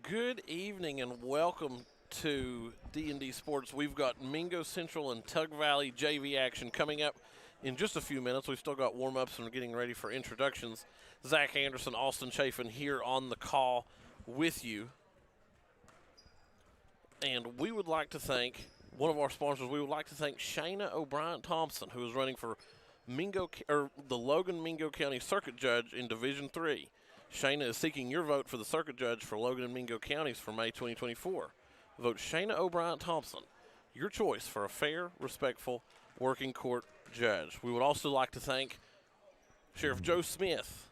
Good evening and welcome to D&D Sports. We've got Mingo Central and Tug Valley JV action coming up in just a few minutes. We've still got warm-ups and we're getting ready for introductions. Zach Anderson, Austin Chafin here on the call with you. And we would like to thank one of our sponsors. We would like to thank Shayna O'Brien Thompson, who is running for the Logan Mingo County Circuit Judge in Division 3. Shayna is seeking your vote for the Circuit Judge for Logan and Mingo counties for May 2024. Vote Shayna O'Brien Thompson, your choice for a fair, respectful, working court judge. We would also like to thank Sheriff Joe Smith,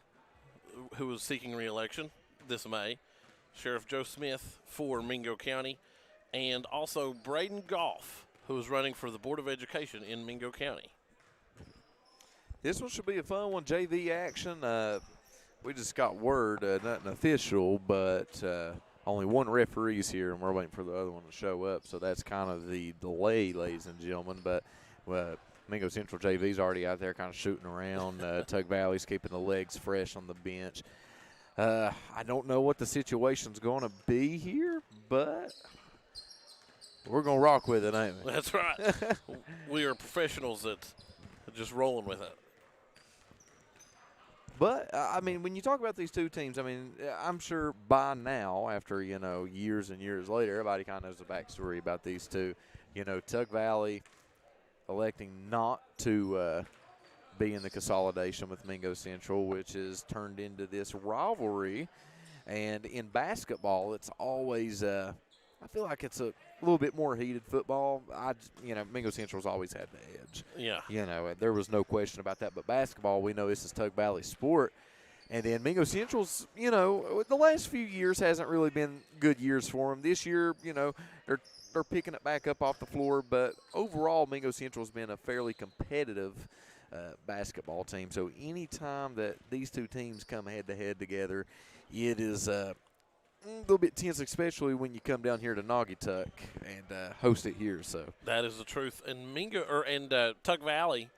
who is seeking re-election this May. Sheriff Joe Smith for Mingo County. And also Braden Goff, who is running for the Board of Education in Mingo County. This one should be a fun one, JV action. We just got word, nothing official, but only one referee's here, and we're waiting for the other one to show up. So that's kind of the delay, ladies and gentlemen. But Mingo Central JV's already out there kind of shooting around. Tug Valley's keeping the legs fresh on the bench. I don't know what the situation's going to be here, but we're going to rock with it, ain't we? That's right. We are professionals at just rolling with it. But, I mean, when you talk about these two teams, I mean, I'm sure by now, after, years and years later, everybody kind of knows the backstory about these two. Tug Valley electing not to be in the consolidation with Mingo Central, which has turned into this rivalry. And in basketball, it's always I feel like it's a little bit more heated football. Mingo Central's always had the edge. Yeah. There was no question about that. But basketball, we know this is Tug Valley sport. And then Mingo Central's, the last few years hasn't really been good years for them. This year, they're picking it back up off the floor. But overall, Mingo Central's been a fairly competitive basketball team. So anytime that these two teams come head-to-head together, it is a little bit tense, especially when you come down here to Naugatuck and host it here. So that is the truth. And Tug Valley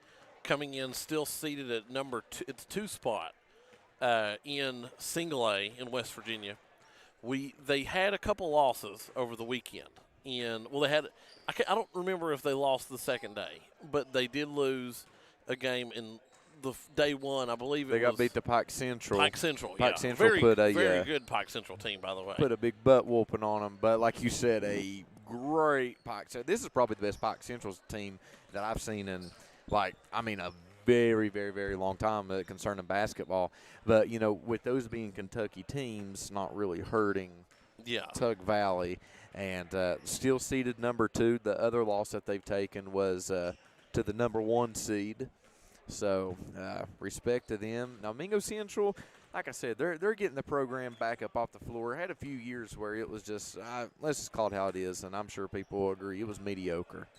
coming in still seated at number 2. It's 2 spot in Single A in West Virginia. They had a couple losses over the weekend. I don't remember if they lost the second day, but they did lose a game in the day one. I believe they got beat to Pike Central. Pike Central Central put a very good Pike Central team, by the way. Put a big butt whooping on them, but like you said, a great Pike Central. This is probably the best Pike Central team that I've seen in a very, very, very long time concerning basketball. But with those being Kentucky teams, not really hurting. Yeah. Tug Valley, and still seeded number 2. The other loss that they've taken was to the number 1 seed. So, respect to them. Now, Mingo Central, like I said, they're getting the program back up off the floor. Had a few years where it was just, let's just call it how it is, and I'm sure people will agree, it was mediocre.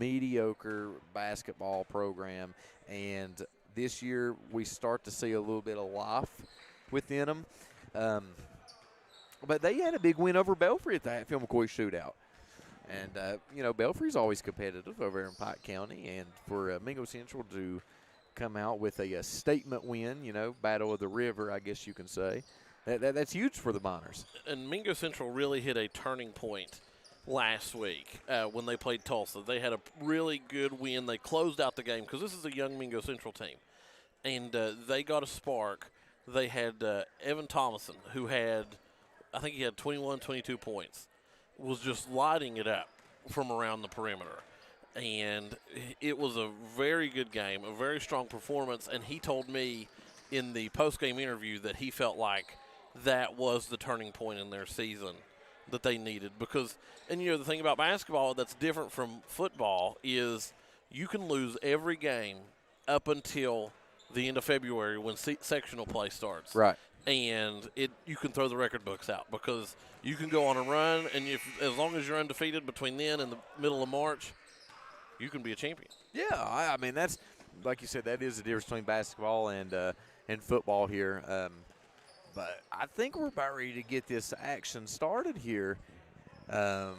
Mediocre basketball program. And this year we start to see a little bit of life within them. But they had a big win over Belfry at the Hatfield McCoy shootout. And, Belfry's always competitive over in Pike County. And for Mingo Central to come out with a statement win, Battle of the River, I guess you can say, that's huge for the Miners. And Mingo Central really hit a turning point last week when they played Tulsa. They had a really good win. They closed out the game because this is a young Mingo Central team. And they got a spark. They had Evan Thomason, who had, I think he had 21, 22 points, was just lighting it up from around the perimeter. And it was a very good game, a very strong performance. And he told me in the post-game interview that he felt like that was the turning point in their season that they needed. Because, and the thing about basketball that's different from football is you can lose every game up until the end of February when sectional play starts. Right. And you can throw the record books out because you can go on a run, and as long as you're undefeated between then and the middle of March, you can be a champion. Yeah, I mean, that's, like you said, that is the difference between basketball and football here. But I think we're about ready to get this action started here. I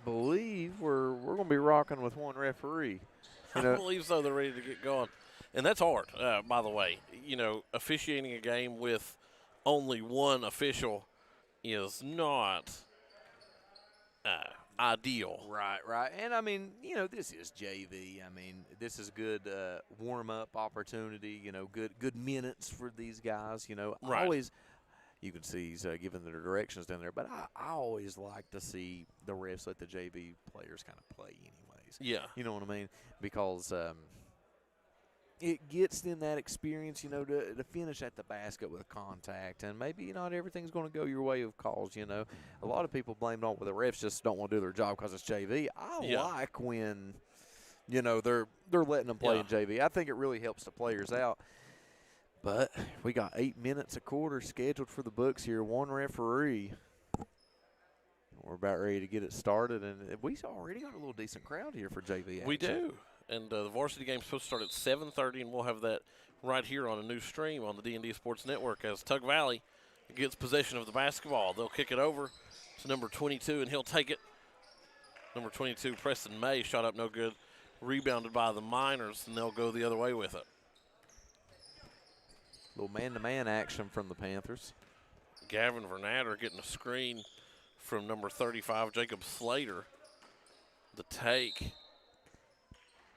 believe we're going to be rocking with one referee. I believe so. They're ready to get going. And that's hard, by the way. Officiating a game with only one official is not ideal. Right. And, I mean, this is JV. I mean, this is good warm-up opportunity, good minutes for these guys. Right. Always – you can see he's giving their directions down there. But I always like to see the refs let the JV players kind of play anyways. Yeah. You know what I mean? Because it gets them that experience, to finish at the basket with contact. And maybe not everything's going to go your way of calls, A lot of people blame it on where the refs just don't want to do their job because it's JV. I like when, they're letting them play in JV. I think it really helps the players out. But we got 8 minutes a quarter scheduled for the books here. One referee. We're about ready to get it started, and we already got a little decent crowd here for JV action. We do. And the varsity game's supposed to start at 7:30, and we'll have that right here on a new stream on the D&D Sports Network as Tug Valley gets possession of the basketball. They'll kick it over to number 22, and he'll take it. Number 22, Preston May, shot up no good. Rebounded by the Miners, and they'll go the other way with it. Little man-to-man action from the Panthers. Gavin Vernatter getting a screen from number 35, Jacob Slater. The take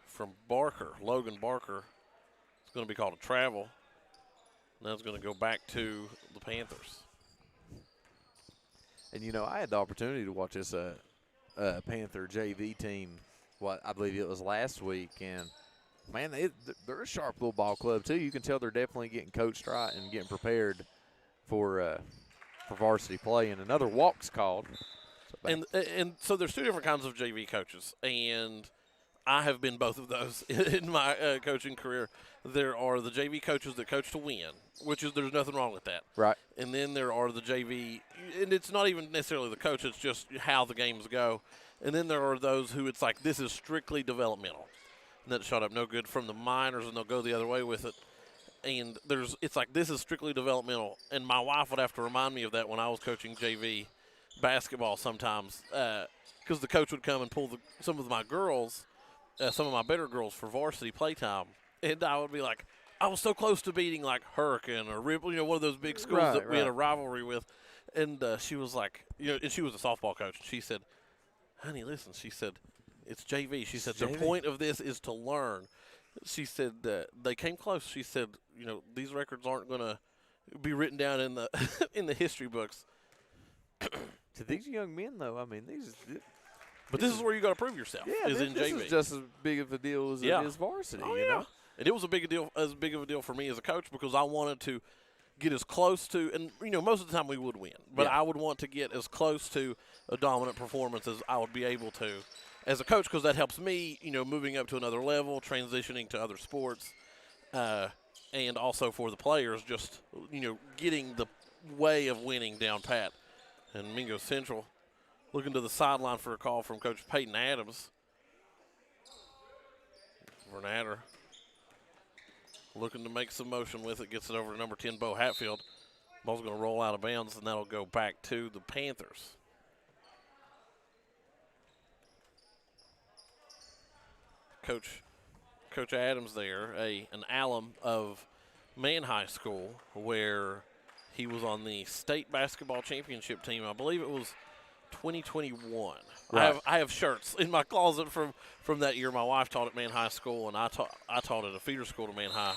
from Barker, Logan Barker. It's going to be called a travel. Now it's going to go back to the Panthers. And, I had the opportunity to watch this Panther JV team, I believe it was last week, and man, they're a sharp little ball club, too. You can tell they're definitely getting coached right and getting prepared for varsity play. And another walk's called. And so there's two different kinds of JV coaches, and I have been both of those in my coaching career. There are the JV coaches that coach to win, there's nothing wrong with that. Right. And then there are the JV, and it's not even necessarily the coach, it's just how the games go. And then there are those who it's like this is strictly developmental. That shot up no good from the Miners, and they'll go the other way with it. And it's like this is strictly developmental. And my wife would have to remind me of that when I was coaching JV basketball sometimes, because the coach would come and pull some of my girls, some of my better girls for varsity playtime, and I would be like, I was so close to beating like Hurricane or Ripple, one of those big schools that we had a rivalry with. And she was like, and she was a softball coach. And she said, honey, listen, she said, it's JV. She said, the point of this is to learn. She said they came close. She said, these records aren't going to be written down in the in the history books. To these young men, though, I mean, this is where you got to prove yourself. Yeah, is in this JV. is just as big of a deal as it is varsity. Oh, yeah. And it was as big of a deal for me as a coach because I wanted to get as close to, and most of the time we would win, but I would want to get as close to a dominant performance as I would be able to as a coach, because that helps me, moving up to another level, transitioning to other sports, and also for the players, just, getting the way of winning down pat. And Mingo Central looking to the sideline for a call from Coach Peyton Adams. Vernatter looking to make some motion with it, gets it over to number 10, Bo Hatfield. Ball's going to roll out of bounds, and that'll go back to the Panthers. Coach Adams there, an alum of Man High School, where he was on the state basketball championship team. I believe it was 2021. Right. I have shirts in my closet from that year. My wife taught at Man High School, and I taught at a feeder school to Man High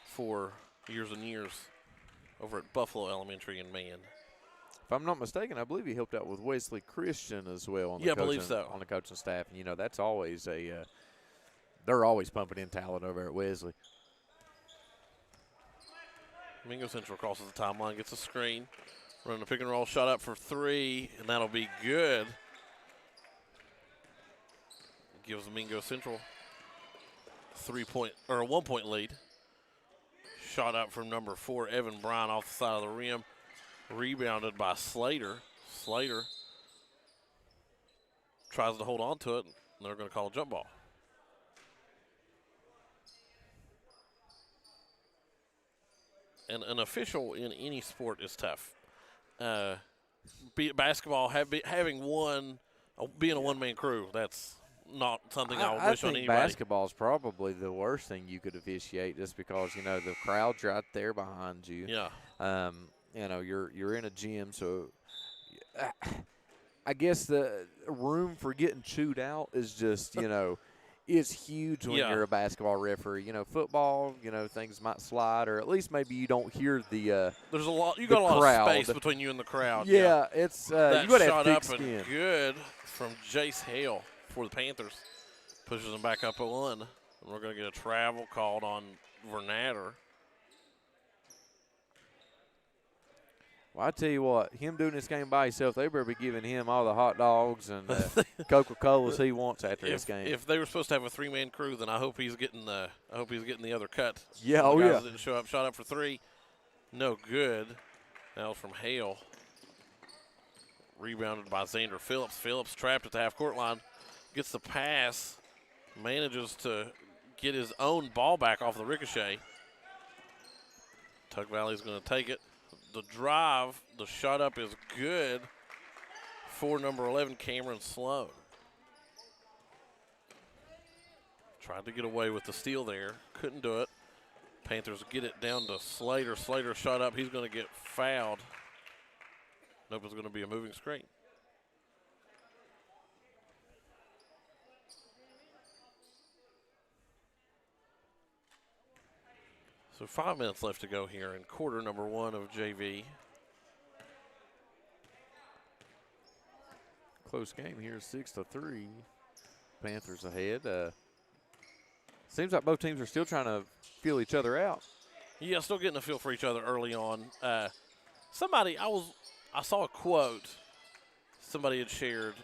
for years and years over at Buffalo Elementary in Man. If I'm not mistaken, I believe he helped out with Wesley Christian as well on the I believe so. On the coaching staff. And, that's always they're always pumping in talent over at Wesley. Mingo Central crosses the timeline, gets a screen, running a pick and roll shot up for three, and that'll be good. Gives Mingo Central a 1-point lead. Shot up from number 4, Evan Bryan, off the side of the rim. Rebounded by Slater. Slater tries to hold on to it, and they're going to call a jump ball. And an official in any sport is tough. Be it basketball, having being a one-man crew, that's not something I would wish on anybody. I think basketball is probably the worst thing you could officiate, just because the crowd's right there behind you. Yeah. You're in a gym, so I guess the room for getting chewed out is just, it's huge when you're a basketball referee. Football, things might slide, or at least maybe you don't hear the There's a lot. You got a lot of space between you and the crowd. Yeah, it's you got to have thick skin. Good from Jace Hale for the Panthers. Pushes them back up at 1. And we're going to get a travel called on Vernatter. Well, I tell you what, him doing this game by himself, they better be giving him all the hot dogs and Coca-Colas he wants after this game. If they were supposed to have a 3-man crew, then I hope he's getting the other cut. Yeah, the guys yeah. Didn't show up. Shot up for 3, no good. That was from Hale. Rebounded by Xander Phillips. Phillips trapped at the half-court line, gets the pass, manages to get his own ball back off the ricochet. Tug Valley's going to take it. The drive, the shot up is good for number 11, Cameron Sloan. Tried to get away with the steal there. Couldn't do it. Panthers get it down to Slater. Slater shot up. He's going to get fouled. Nope, it's going to be a moving screen. So 5 minutes left to go here in quarter number 1 of JV. Close game here, 6-3. Panthers ahead. Seems like both teams are still trying to feel each other out. Yeah, still getting a feel for each other early on. I saw a quote somebody had shared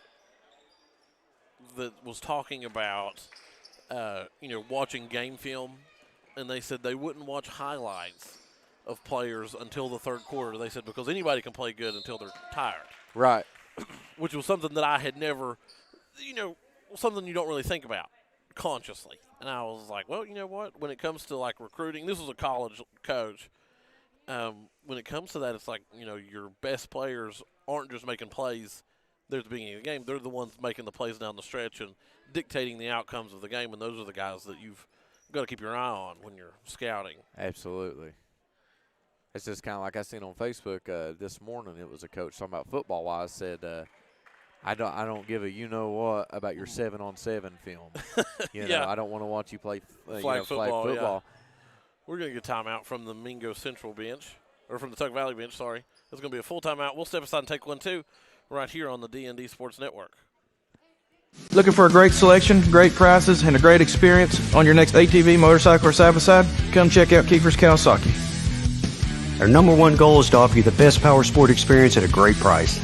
that was talking about, watching game film, and they said they wouldn't watch highlights of players until the third quarter. They said because anybody can play good until they're tired. Right. Which was something that I had never, something you don't really think about consciously. And I was like, well, you know what? When it comes to, like, recruiting, this was a college coach. When it comes to that, it's like, your best players aren't just making plays there at the beginning of the game. They're the ones making the plays down the stretch and dictating the outcomes of the game, and those are the guys that you've got to keep your eye on when you're scouting. Absolutely. It's just kind of like I seen on Facebook this morning. It was a coach talking about football-wise said, I don't give a you-know-what about your 7-on-7 film. I don't want to watch you play flag football. Yeah. We're going to get a timeout from the Mingo Central bench, or from the Tug Valley bench, sorry. It's going to be a full timeout. We'll step aside and take one, too, right here on the D&D Sports Network. Looking for a great selection, great prices, and a great experience on your next ATV, motorcycle, or side-by-side? Come check out Kiefer's Kawasaki. Our number one goal is to offer you the best power sport experience at a great price.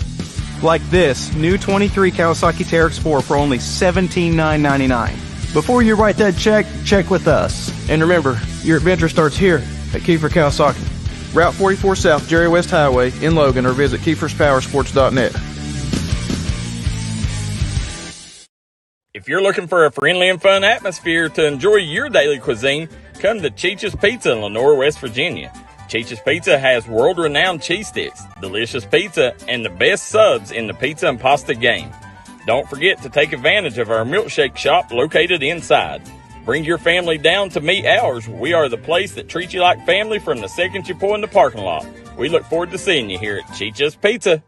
Like this new 23 Kawasaki Teryx 4 for only $17,999. Before you write that check with us. And remember, your adventure starts here at Kiefer Kawasaki. Route 44 South, Jerry West Highway in Logan, or visit KiefersPowersports.net. If you're looking for a friendly and fun atmosphere to enjoy your daily cuisine, come to Cheech's Pizza in Lenore, West Virginia. Cheech's Pizza has world-renowned cheese sticks, delicious pizza, and the best subs in the pizza and pasta game. Don't forget to take advantage of our milkshake shop located inside. Bring your family down to meet ours. We are the place that treats you like family from the second you pull in the parking lot. We look forward to seeing you here at Cheech's Pizza.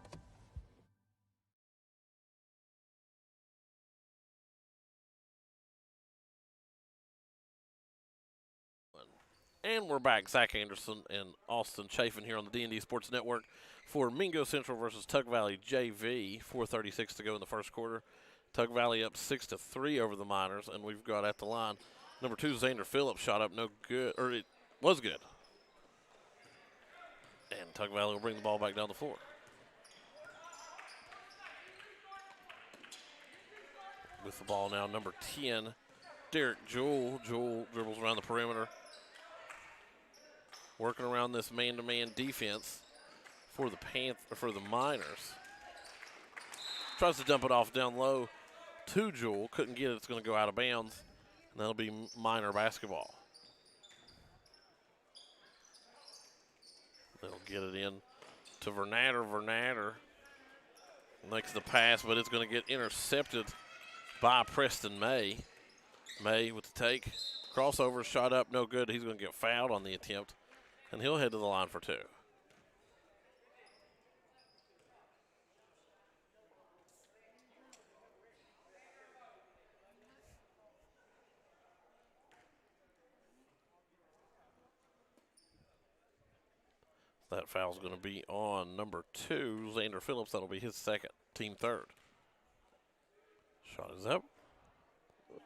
And we're back. Zach Anderson and Austin Chafin here on the D&D Sports Network for Mingo Central versus Tug Valley JV. 4:36 to go in the first quarter. Tug Valley up 6-3 over the Miners, and we've got at the line number 2, Xander Phillips, shot up no good, or it was good. And Tug Valley will bring the ball back down the floor. With the ball now, number 10, Derek Jewell. Jewell dribbles around the perimeter. Working around this man-to-man defense for the Miners. Tries to dump it off down low to Jewell. Couldn't get it. It's going to go out of bounds. And that'll be Miner basketball. They'll get it in to Vernatter. Vernatter makes the pass, but it's going to get intercepted by Preston May. May with the take. Crossover, shot up, no good. He's going to get fouled on the attempt. And he'll head to the line for 2. That foul's going to be on number 2, Xander Phillips. That'll be his second, team third. Shot is up.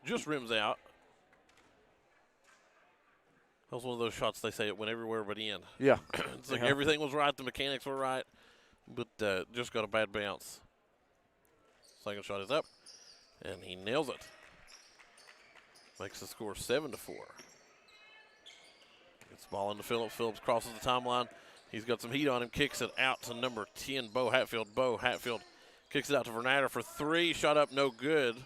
Just rims out. That was one of those shots they say it went everywhere but in. Yeah. It's like everything was right, the mechanics were right, but just got a bad bounce. Second shot is up, and he nails it. Makes the score 7-4. Gets the ball into Phillips. Phillips crosses the timeline. He's got some heat on him, kicks it out to number 10, Bo Hatfield. Bo Hatfield kicks it out to Vernatter for 3. Shot up, no good.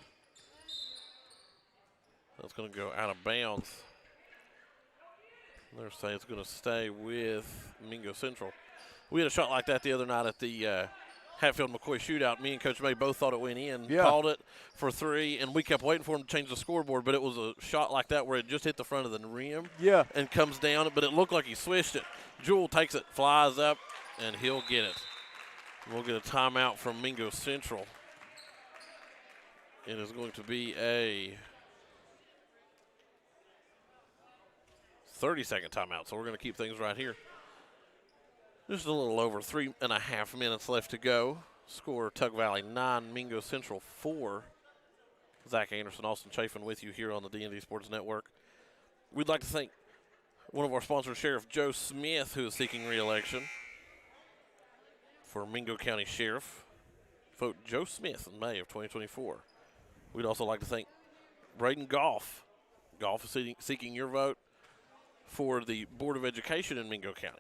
That's going to go out of bounds. They're saying it's going to stay with Mingo Central. We had a shot like that the other night at the Hatfield-McCoy shootout. Me and Coach May both thought it went in, called it for 3, and we kept waiting for him to change the scoreboard, but it was a shot like that where it just hit the front of the rim and comes down, but it looked like he swished it. Jewell takes it, flies up, and he'll get it. We'll get a timeout from Mingo Central. It is going to be a 30-second timeout, so we're going to keep things right here. Just a little over 3.5 minutes left to go. Score Tug Valley 9, Mingo Central 4. Zach Anderson, Austin Chafin with you here on the D&D Sports Network. We'd like to thank one of our sponsors, Sheriff Joe Smith, who is seeking re-election for Mingo County Sheriff. Vote Joe Smith in May of 2024. We'd also like to thank Braden Goff. Goff is seeking your vote for the Board of Education in Mingo County.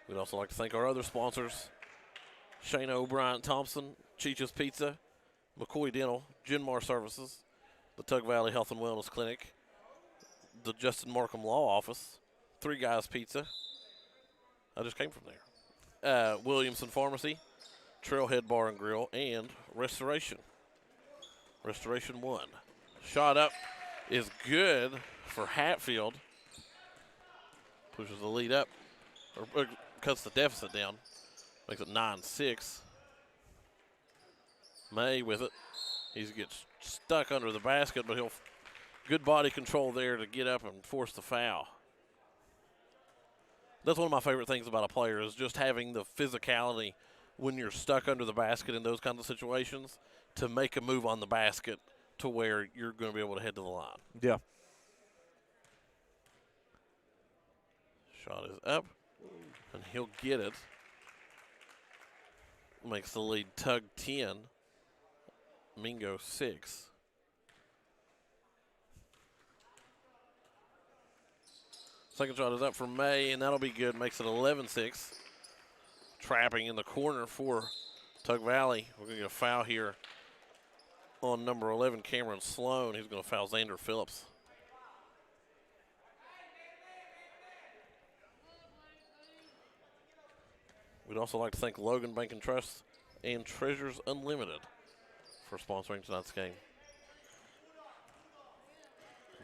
We'd also like to thank our other sponsors, Shayna O'Brien Thompson, Cheech's Pizza, McCoy Dental, Genmar Services, the Tug Valley Health and Wellness Clinic, the Justin Markham Law Office, Three Guys Pizza. I just came from there. Williamson Pharmacy, Trailhead Bar and Grill, and Restoration. Restoration 1. Shot up is good for Hatfield. Pushes the lead up, or cuts the deficit down. Makes it 9-6. May with it. He gets stuck under the basket, but he'll good body control there to get up and force the foul. That's one of my favorite things about a player is just having the physicality when you're stuck under the basket in those kinds of situations to make a move on the basket to where you're going to be able to head to the line. Yeah. Shot is up, and he'll get it. Makes the lead Tug 10, Mingo 6. Second shot is up for May, and that'll be good. Makes it 11-6. Trapping in the corner for Tug Valley. We're going to get a foul here on number 11, Cameron Sloan. He's going to foul Xander Phillips. We'd also like to thank Logan Bank and Trust and Treasures Unlimited for sponsoring tonight's game.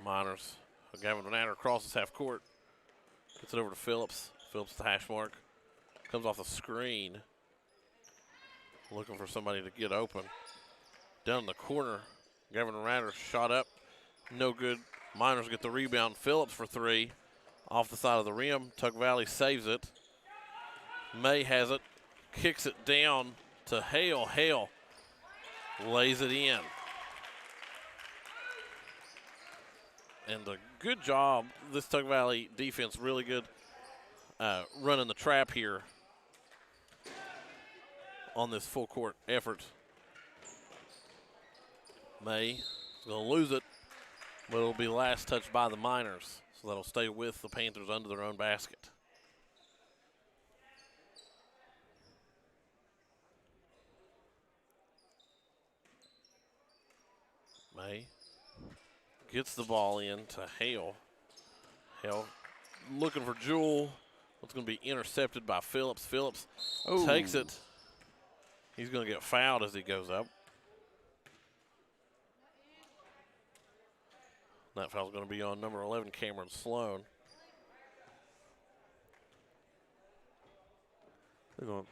Miners. Gavin Vernatter crosses half court. Gets it over to Phillips. Phillips the hash mark. Comes off the screen. Looking for somebody to get open. Down in the corner. Gavin Vernatter shot up. No good. Miners get the rebound. Phillips for 3. Off the side of the rim. Tug Valley saves it. May has it, kicks it down to Hale. Hale lays it in. And a good job, this Tug Valley defense, really good running the trap here on this full court effort. May is going to lose it, but it'll be last touched by the Miners, so that'll stay with the Panthers under their own basket. May gets the ball in to Hale. Hale looking for Jewell. It's going to be intercepted by Phillips. Phillips takes it. He's going to get fouled as he goes up. That foul's going to be on number 11, Cameron Sloan. They're going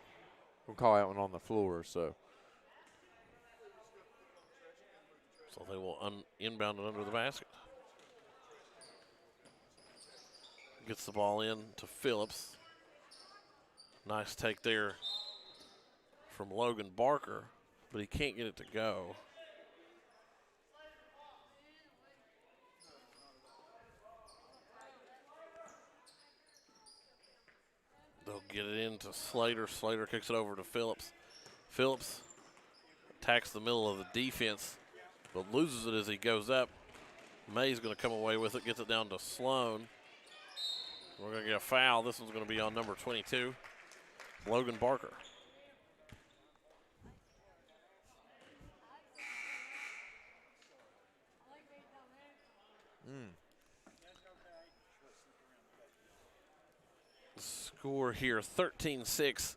to call that one on the floor, so. So they will inbound it under the basket. Gets the ball in to Phillips. Nice take there from Logan Barker, but he can't get it to go. They'll get it into Slater. Slater kicks it over to Phillips. Phillips attacks the middle of the defense, but loses it as he goes up. May's going to come away with it, gets it down to Sloan. We're going to get a foul. This one's going to be on number 22, Logan Barker. Score here, 13-6.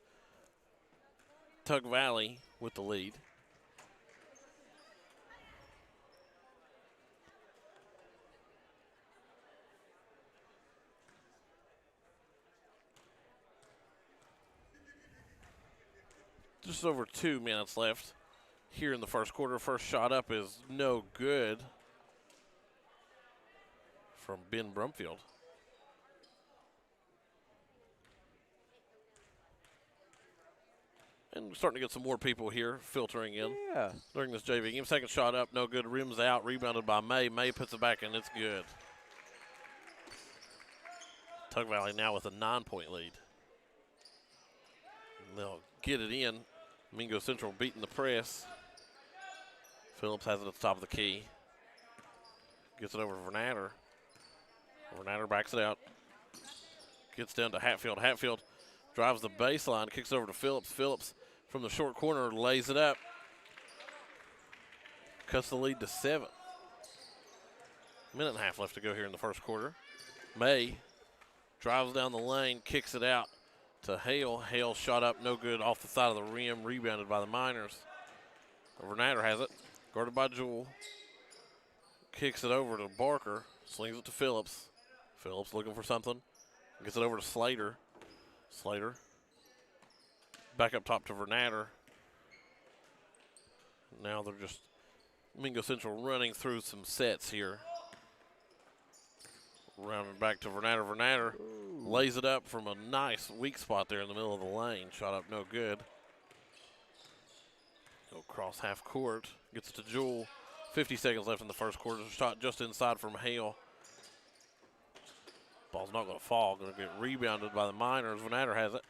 Tug Valley with the lead. Just over 2 minutes left here in the first quarter. First shot up is no good from Ben Brumfield. And we're starting to get some more people here filtering in during this JV game. Second shot up, no good. Rims out, rebounded by May. May puts it back, and it's good. Tug Valley now with a 9-point lead. And they'll get it in. Mingo Central beating the press. Phillips has it at the top of the key. Gets it over to Vernatter. Vernatter backs it out. Gets down to Hatfield. Hatfield drives the baseline, kicks over to Phillips. Phillips from the short corner lays it up. Cuts the lead to 7. Minute and a half left to go here in the first quarter. May drives down the lane, kicks it out to Hale. Hale shot up, no good, off the side of the rim, rebounded by the Miners. Vernatter has it, guarded by Jewell. Kicks it over to Barker, slings it to Phillips. Phillips looking for something. Gets it over to Slater. Slater back up top to Vernatter. Now they're just Mingo Central running through some sets here. Rounding back to Vernatter. Vernatter lays it up from a nice weak spot there in the middle of the lane. Shot up no good. Go across half court. Gets it to Jewell. 50 seconds left in the first quarter. Shot just inside from Hale. Ball's not going to fall. Going to get rebounded by the Miners. Vernatter has it.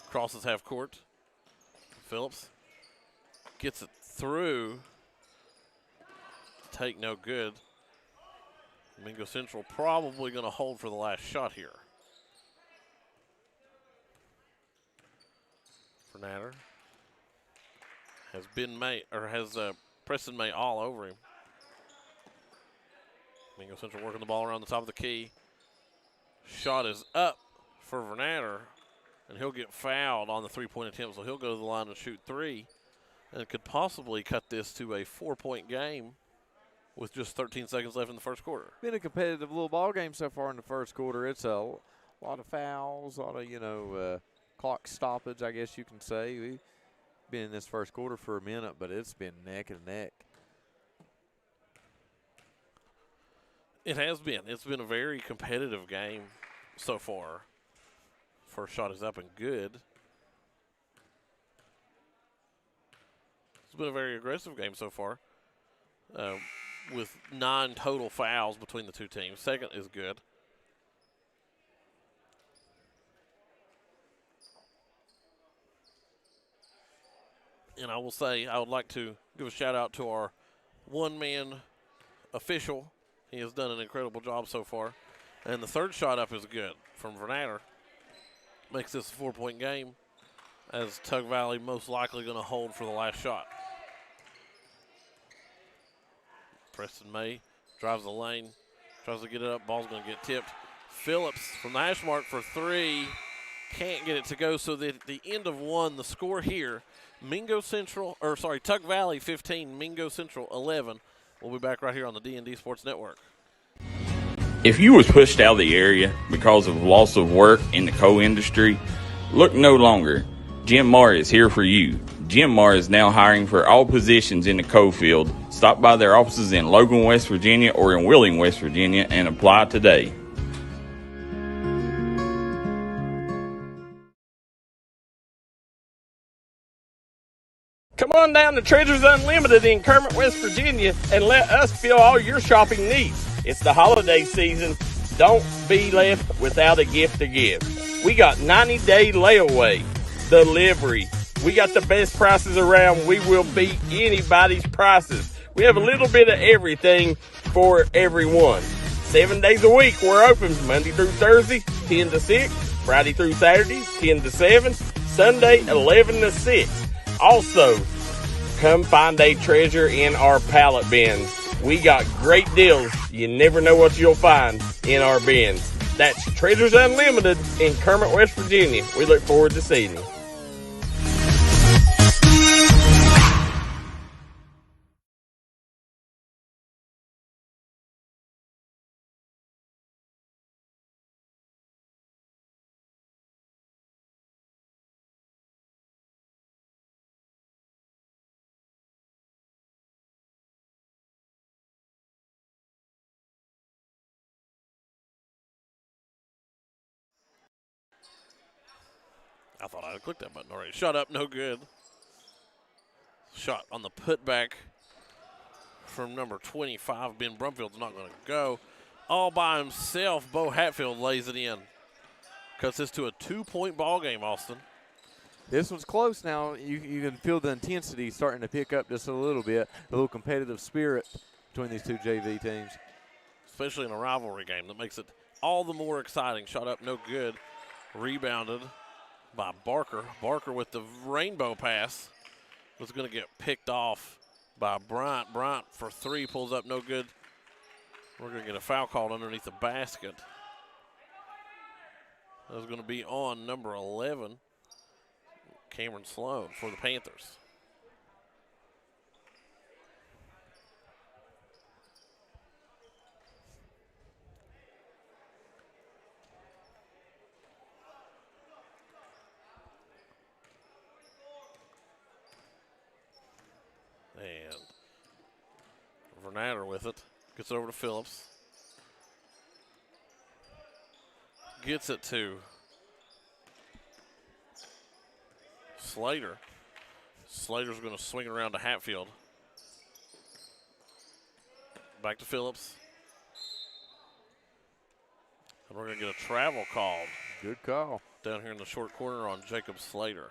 Crosses half court. Phillips gets it through. Take no good. Mingo Central probably going to hold for the last shot here. Vernatter has Preston May all over him. Mingo Central working the ball around the top of the key. Shot is up for Vernatter, and he'll get fouled on the three-point attempt, so he'll go to the line and shoot 3, and could possibly cut this to a 4-point game with just 13 seconds left in the first quarter. Been a competitive little ball game so far in the first quarter. It's a lot of fouls, a lot of, clock stoppage, I guess you can say. We've been in this first quarter for a minute, but it's been neck and neck. It has been. It's been a very competitive game so far. First shot is up and good. It's been a very aggressive game so far, with 9 total fouls between the two teams. Second is good. And I will say, I would like to give a shout out to our one-man official. He has done an incredible job so far. And the third shot up is good from Vernatter. Makes this a 4-point game, as Tug Valley most likely going to hold for the last shot. Preston May drives the lane, tries to get it up. Ball's going to get tipped. Phillips from the hash mark for 3. Can't get it to go, so that at the end of 1, the score here, Tug Valley 15, Mingo Central 11. We'll be back right here on the D&D Sports Network. If you was pushed out of the area because of loss of work in the coal industry, look no longer. Jim Marr is here for you. Jim Marr is now hiring for all positions in the coal field. Stop by their offices in Logan, West Virginia or in Wheeling, West Virginia and apply today. Come on down to Treasures Unlimited in Kermit, West Virginia, and let us fill all your shopping needs. It's the holiday season. Don't be left without a gift to give. We got 90-day layaway, delivery. We got the best prices around. We will beat anybody's prices. We have a little bit of everything for everyone. 7 days a week, we're open Monday through Thursday, 10 to 6, Friday through Saturday, 10 to 7, Sunday, 11 to 6. Also, come find a treasure in our pallet bins. We got great deals. You never know what you'll find in our bins. That's Treasures Unlimited in Kermit, West Virginia. We look forward to seeing you. I thought I had clicked that button already. Shot up, no good. Shot on the putback from number 25. Ben Brumfield's not going to go. All by himself, Bo Hatfield lays it in. Cuts this to a 2-point ball game, Austin. This one's close now. You can feel the intensity starting to pick up just a little bit, a little competitive spirit between these two JV teams. Especially in a rivalry game. That makes it all the more exciting. Shot up, no good. Rebounded by Barker. Barker with the rainbow pass was going to get picked off by Bryant. Bryant for three, pulls up, no good. We're going to get a foul called underneath the basket. That was going to be on number 11, Cameron Sloan, for the Panthers. And Vernatter with it. Gets it over to Phillips. Gets it to Slater. Slater's going to swing around to Hatfield. Back to Phillips. And we're going to get a travel called. Good call. Down here in the short corner on Jacob Slater.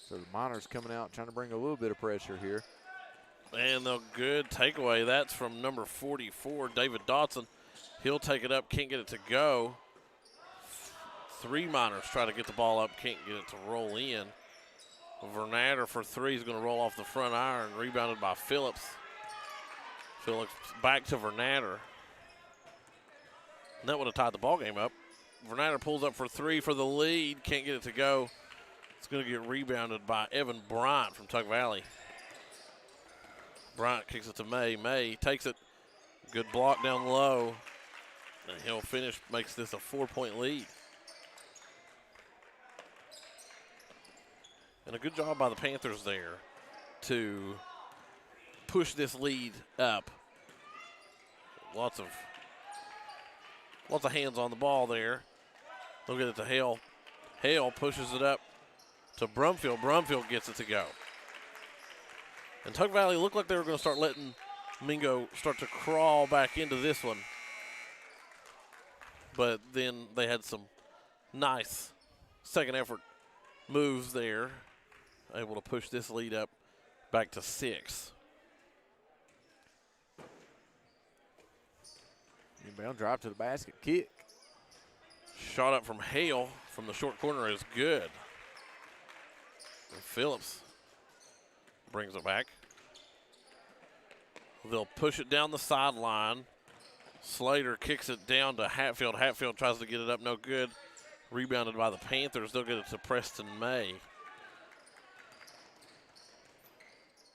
So the Miners coming out trying to bring a little bit of pressure here. And the good takeaway. That's from number 44, David Dotson. He'll take it up, can't get it to go. Three Miners try to get the ball up, can't get it to roll in. Vernatter for three is going to roll off the front iron, rebounded by Phillips. Phillips back to Vernatter. And that would have tied the ball game up. Vernatter pulls up for three for the lead, can't get it to go. It's going to get rebounded by Evan Bryant from Tug Valley. Bryant kicks it to May. May takes it. Good block down low. And he'll finish, makes this a 4-point lead. And a good job by the Panthers there to push this lead up. Lots of hands on the ball there. They'll get it to Hale. Hale pushes it up to Brumfield. Brumfield gets it to go. And Tug Valley looked like they were going to start letting Mingo start to crawl back into this one. But then they had some nice second effort moves there, able to push this lead up back to 6. Inbound drive to the basket, kick. Shot up from Hale from the short corner is good. And Phillips brings it back. They'll push it down the sideline. Slater kicks it down to Hatfield. Hatfield tries to get it up, no good. Rebounded by the Panthers. They'll get it to Preston May.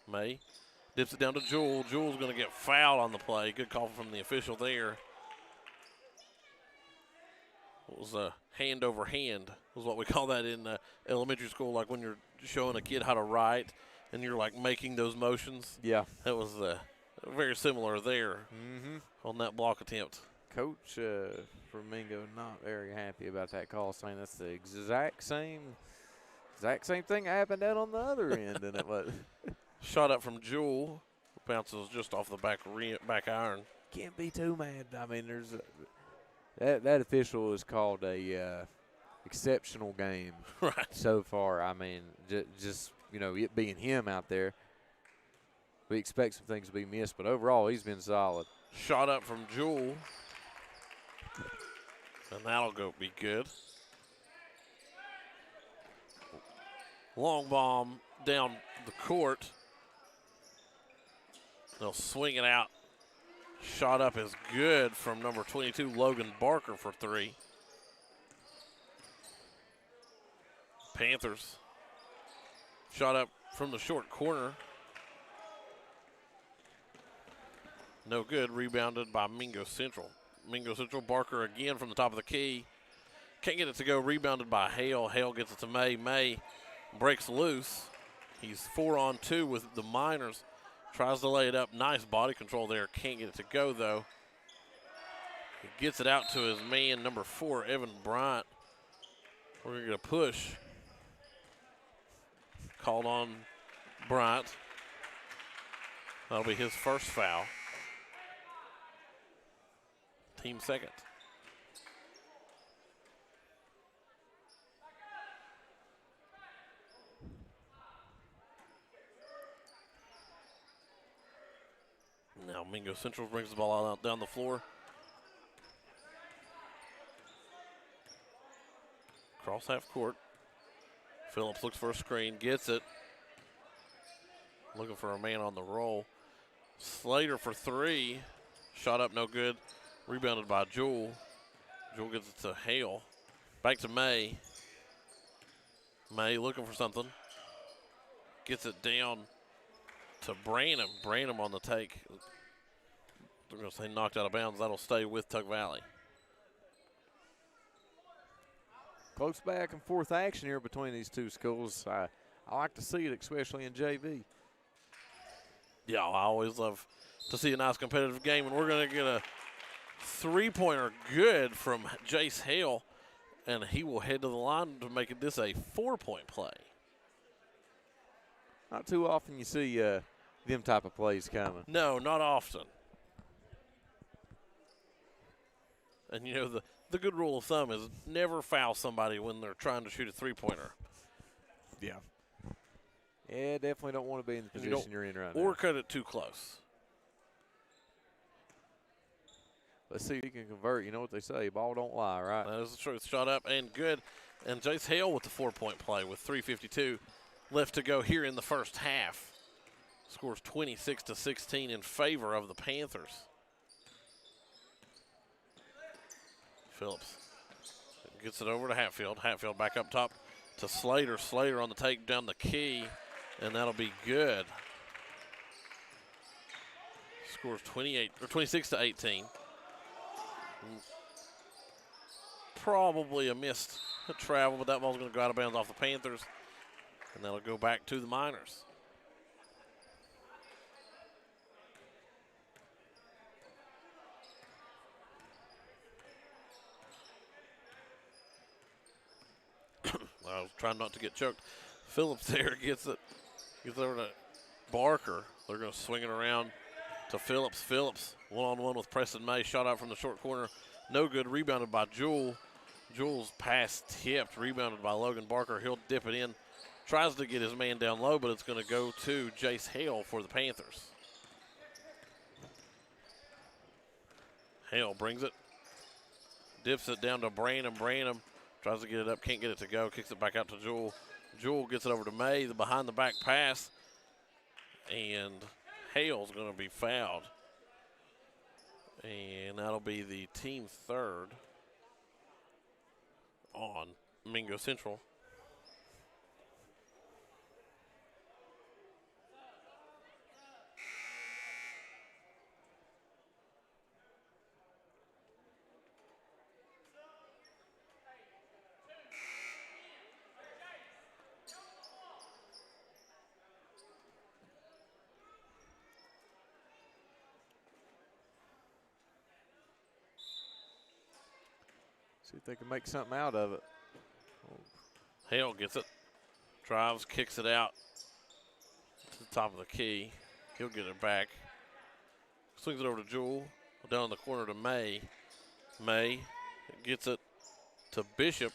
May dips it down to Jewell. Jewell's going to get fouled on the play. Good call from the official there. It was a hand over hand, was what we call that in elementary school, like when you're showing a kid how to write. and you're like making those motions. Yeah. That was very similar there on that block attempt. Coach from Mingo not very happy about that call, saying that's the exact same thing happened out on the other end, and it was. Shot up from Jewel, bounces just off the back iron. Can't be too mad. I mean, that official is called a exceptional game Right. so far. I mean, just it being him out there, we expect some things to be missed, but overall he's been solid. Shot up from Jewel, and that'll be good. Long bomb down the court. They'll swing it out. Shot up is good from number 22, Logan Barker, for 3. Panthers. Shot up from the short corner. No good. Rebounded by Mingo Central. Mingo Central, Barker again from the top of the key. Can't get it to go. Rebounded by Hale. Hale gets it to May. May breaks loose. He's 4-on-2 with the Miners. Tries to lay it up. Nice body control there. Can't get it to go, though. He gets it out to his man, number 4, Evan Bryant. We're going to get a push. Called on Bryant. That'll be his first foul. Team second. Now Mingo Central brings the ball out down the floor. Cross half court. Phillips looks for a screen, gets it. Looking for a man on the roll. Slater for 3. Shot up, no good. Rebounded by Jewel. Jewel gets it to Hale. Back to May. May looking for something. Gets it down to Branham. Branham on the take. They're going to say knocked out of bounds. That'll stay with Tug Valley. Close back and forth action here between these two schools. I like to see it, especially in JV. Yeah, I always love to see a nice competitive game, and we're going to get a three-pointer good from Jace Hale, and he will head to the line to make this a 4-point play. Not too often you see them type of plays coming. No, not often. And, you know, the good rule of thumb is never foul somebody when they're trying to shoot a three-pointer. Yeah. Yeah, definitely don't want to be in the position you're in right now. Or cut it too close. Let's see if he can convert. You know what they say, ball don't lie, right? That is the truth. Shot up and good. And Jace Hale with the 4-point play with 3:52 left to go here in the first half. Scores 26-16 in favor of the Panthers. Phillips gets it over to Hatfield. Hatfield back up top to Slater. Slater on the take down the key, and that'll be good. Scores 26-18. Probably a missed travel, but that ball's going to go out of bounds off the Panthers, and that'll go back to the Miners. I was trying not to get choked. Phillips there gets it over to Barker. They're going to swing it around to Phillips. Phillips one-on-one with Preston May. Shot out from the short corner. No good. Rebounded by Jewel. Jewel's pass tipped. Rebounded by Logan Barker. He'll dip it in. Tries to get his man down low, but it's going to go to Jace Hale for the Panthers. Hale brings it. Dips it down to Branham. Branham tries to get it up. Can't get it to go. Kicks it back out to Jewel. Jewel gets it over to May. The behind-the-back pass. And Hale's going to be fouled. And that'll be the team third on Mingo Central. See if they can make something out of it. Hale gets it. Drives, kicks it out to the top of the key. He'll get it back. Swings it over to Jewell. Down in the corner to May. May gets it to Bishop.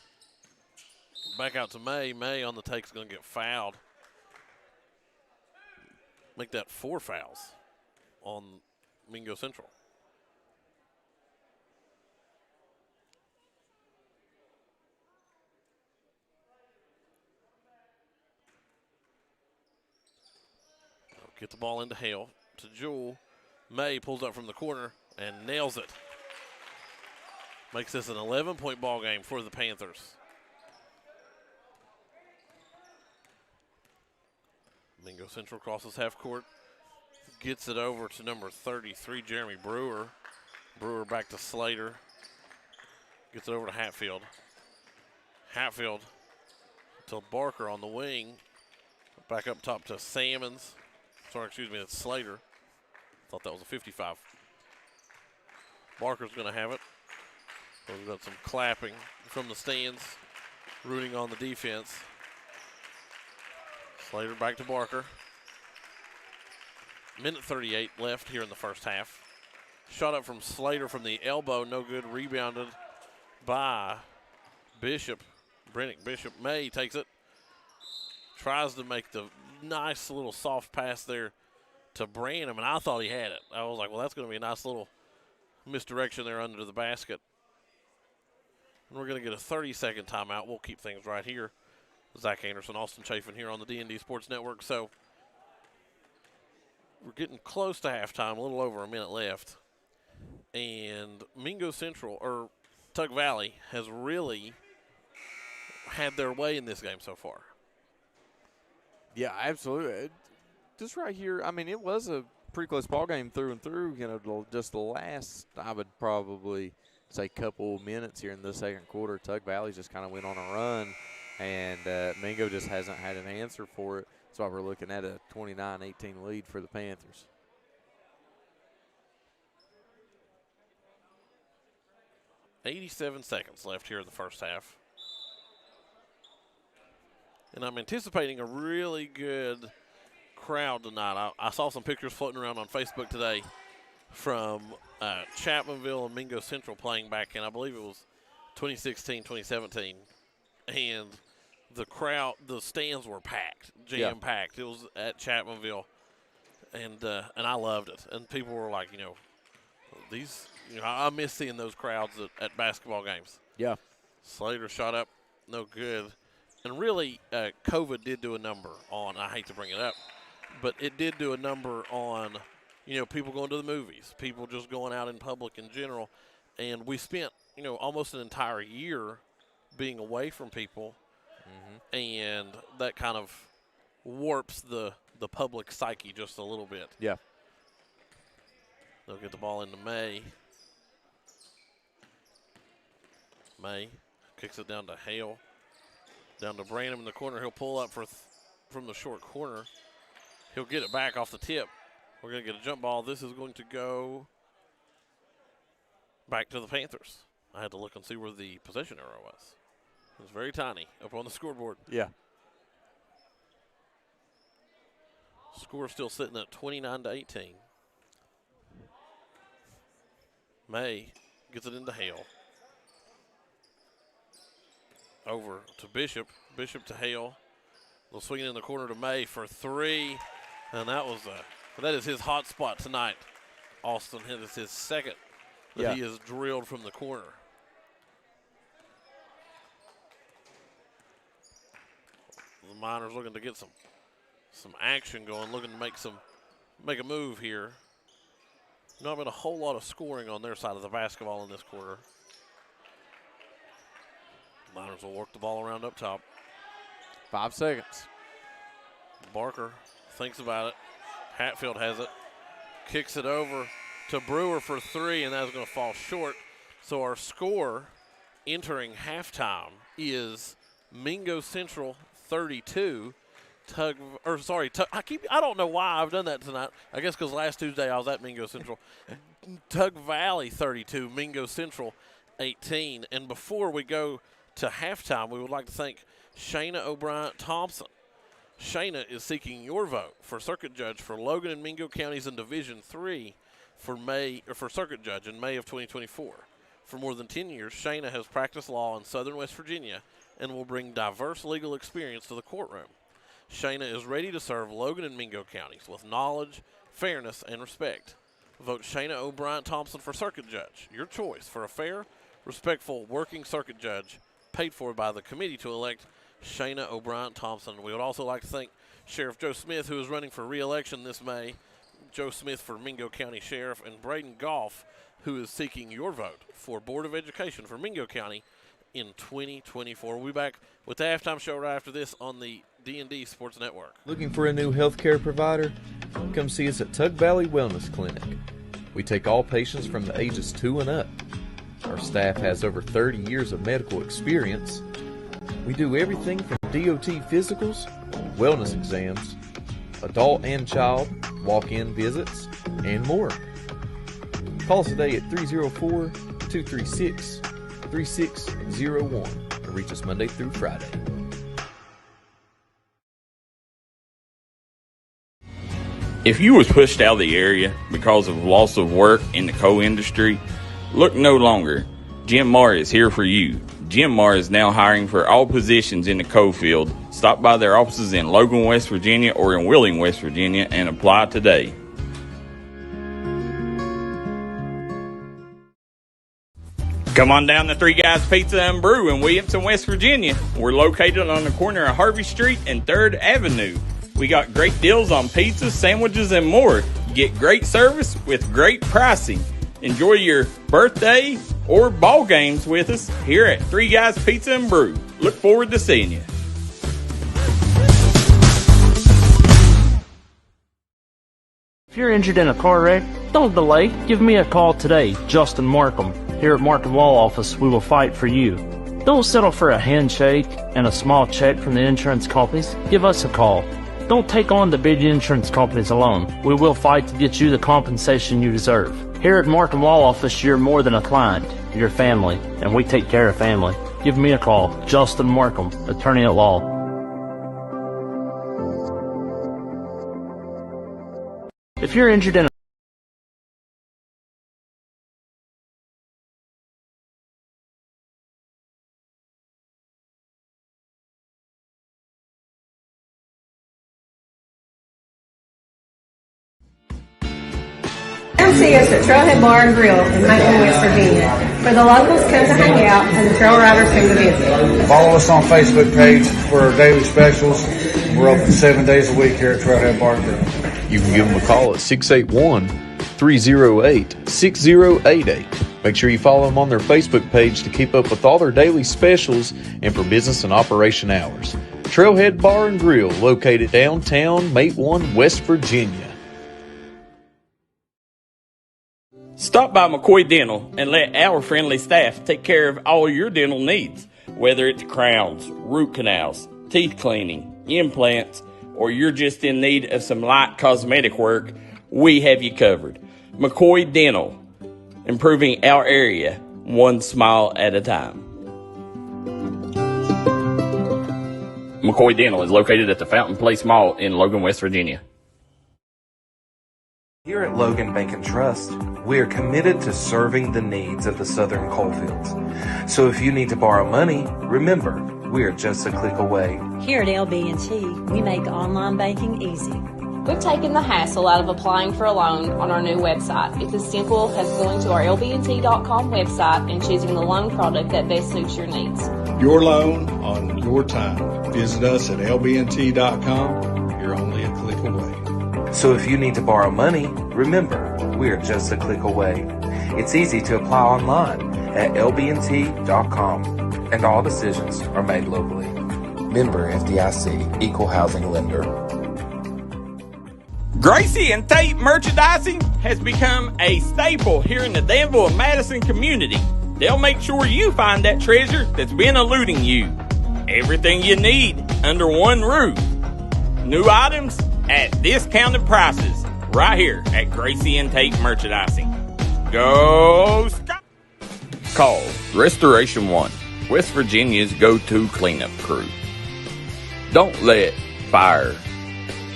Back out to May. May on the take is going to get fouled. Make that 4 fouls on Mingo Central. Get the ball into Hale to Jewell. May pulls up from the corner and nails it. Makes this an 11-point ball game for the Panthers. Mingo Central crosses half court. Gets it over to number 33, Jeremy Brewer. Brewer back to Slater. Gets it over to Hatfield. Hatfield to Barker on the wing. Back up top to Salmons. Sorry, excuse me, it's Slater. Thought that was a 55. Barker's going to have it. We've got some clapping from the stands, rooting on the defense. Slater back to Barker. Minute 38 left here in the first half. Shot up from Slater from the elbow, no good. Rebounded by Bishop. Brennick Bishop. May takes it. Tries to make the nice little soft pass there to Branham, and I thought he had it. I was like, well, that's going to be a nice little misdirection there under the basket. And we're going to get a 30-second timeout. We'll keep things right here. Zach Anderson, Austin Chafin here on the D&D Sports Network. So we're getting close to halftime, a little over a minute left. And Mingo Central, or Tug Valley, has really had their way in this game so far. Yeah, absolutely. Just right here, I mean, it was a pretty close ball game through and through. You know, just the last, I would probably say, couple minutes here in the second quarter, Tug Valley just kind of went on a run, and Mingo just hasn't had an answer for it. That's why we're looking at a 29-18 lead for the Panthers. .87 seconds left here in the first half. And I'm anticipating a really good crowd tonight. I saw some pictures floating around on Facebook today from Chapmanville and Mingo Central playing back in, I believe it was 2016, 2017. And the crowd, the stands were packed, jam-packed. It was at Chapmanville, and I loved it. And people were like, I miss seeing those crowds at basketball games. Yeah. Slater shot up, no good. And really, COVID did do a number on, I hate to bring it up, but it did do a number on, people going to the movies, people just going out in public in general. And we spent, almost an entire year being away from people, and that kind of warps the public psyche just a little bit. Yeah. They'll get the ball into May. May kicks it down to Hale. Down to Branham in the corner. He'll pull up from the short corner. He'll get it back off the tip. We're going to get a jump ball. This is going to go back to the Panthers. I had to look and see where the possession arrow was. It was very tiny up on the scoreboard. Yeah. Score still sitting at 29-18. May gets it into Hale. Over to Bishop. Bishop to Hale. They'll swing it in the corner to May for 3. And that is his hot spot tonight. Austin, it is his second that he has drilled from the corner. The Miners looking to get some action going, looking to make a move here. Not been a whole lot of scoring on their side of the basketball in this quarter. Miners will work the ball around up top. 5 seconds. Barker thinks about it. Hatfield has it. Kicks it over to Brewer for 3, and that's going to fall short. So our score entering halftime is Mingo Central 32. I don't know why I've done that tonight. I guess because last Tuesday I was at Mingo Central. Tug Valley 32, Mingo Central 18. And before we go to halftime, we would like to thank Shayna O'Brien-Thompson. Shayna is seeking your vote for circuit judge for Logan and Mingo counties in Division III for circuit judge in May of 2024. For more than 10 years, Shayna has practiced law in Southern West Virginia and will bring diverse legal experience to the courtroom. Shayna is ready to serve Logan and Mingo counties with knowledge, fairness, and respect. Vote Shayna O'Brien-Thompson for circuit judge, your choice for a fair, respectful, working circuit judge paid for by the committee to elect Shayna O'Brien-Thompson. We would also like to thank Sheriff Joe Smith, who is running for re-election this May, Joe Smith for Mingo County Sheriff, and Braden Goff, who is seeking your vote for Board of Education for Mingo County in 2024. We'll be back with the halftime show right after this on the D&D Sports Network. Looking for a new healthcare provider? Come see us at Tug Valley Wellness Clinic. We take all patients from the ages 2 and up. Our staff has over 30 years of medical experience. We do everything from DOT physicals, wellness exams, adult and child, walk-in visits, and more. Call us today at 304-236-3601 and reach us Monday through Friday. If you was pushed out of the area because of loss of work in the coal industry, look no longer. Jim Marr is here for you. Jim Marr is now hiring for all positions in the coal field. Stop by their offices in Logan, West Virginia or in Wheeling, West Virginia and apply today. Come on down to Three Guys Pizza and Brew in Williamson, West Virginia. We're located on the corner of Harvey Street and 3rd Avenue. We got great deals on pizzas, sandwiches, and more. Get great service with great pricing. Enjoy your birthday or ball games with us here at Three Guys Pizza and Brew. Look forward to seeing you. If you're injured in a car wreck, don't delay. Give me a call today, Justin Markham. Here at Markham Law Office, we will fight for you. Don't settle for a handshake and a small check from the insurance companies. Give us a call. Don't take on the big insurance companies alone. We will fight to get you the compensation you deserve. Here at Markham Law Office, you're more than a client. You're family, and we take care of family. Give me a call, Justin Markham, attorney at law. If you're injured in a Come see us at Trailhead Bar and Grill in Highschool, West Virginia, where the locals come to hang out and the trail riders come to visit. Follow us on Facebook page for our daily specials. We're open 7 days a week here at Trailhead Bar and Grill. You can give them a call at 681-308-6088. Make sure you follow them on their Facebook page to keep up with all their daily specials and for business and operation hours. Trailhead Bar and Grill, located downtown Matewan, West Virginia. Stop by McCoy Dental and let our friendly staff take care of all your dental needs. Whether it's crowns, root canals, teeth cleaning, implants, or you're just in need of some light cosmetic work, we have you covered. McCoy Dental, improving our area one smile at a time. McCoy Dental is located at the Fountain Place Mall in Logan, West Virginia. Here at Logan Bank and Trust, we are committed to serving the needs of the southern coalfields. So if you need to borrow money, remember, we are just a click away. Here at LB&T, we make online banking easy. We've taken the hassle out of applying for a loan on our new website. It's as simple as going to our lbnt.com website and choosing the loan product that best suits your needs. Your loan on your time. Visit us at lbnt.com. You're only a click away. So if you need to borrow money, remember, we are just a click away. It's easy to apply online at lbnt.com, and all decisions are made locally. Member FDIC, Equal Housing Lender. Gracie and Tate Merchandising has become a staple here in the Danville and Madison community. They'll make sure you find that treasure that's been eluding you. Everything you need under one roof. New items at discounted prices right here at Gracie and Tate Merchandising. Go Scott! Call Restoration One, West Virginia's go-to cleanup crew. Don't let fire,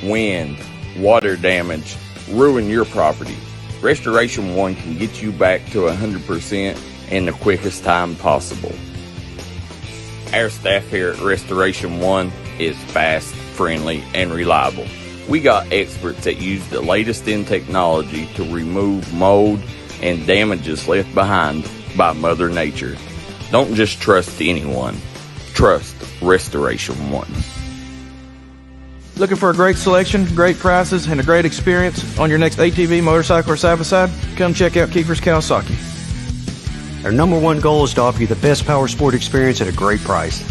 wind, water damage ruin your property. Restoration One can get you back to 100% in the quickest time possible. Our staff here at Restoration One is fast, friendly, and reliable. We got experts that use the latest in technology to remove mold and damages left behind by Mother Nature. Don't just trust anyone. Trust Restoration One. Looking for a great selection, great prices, and a great experience on your next ATV, motorcycle, or side-by-side? Come check out Kiefer's Kawasaki. Our number one goal is to offer you the best power sport experience at a great price.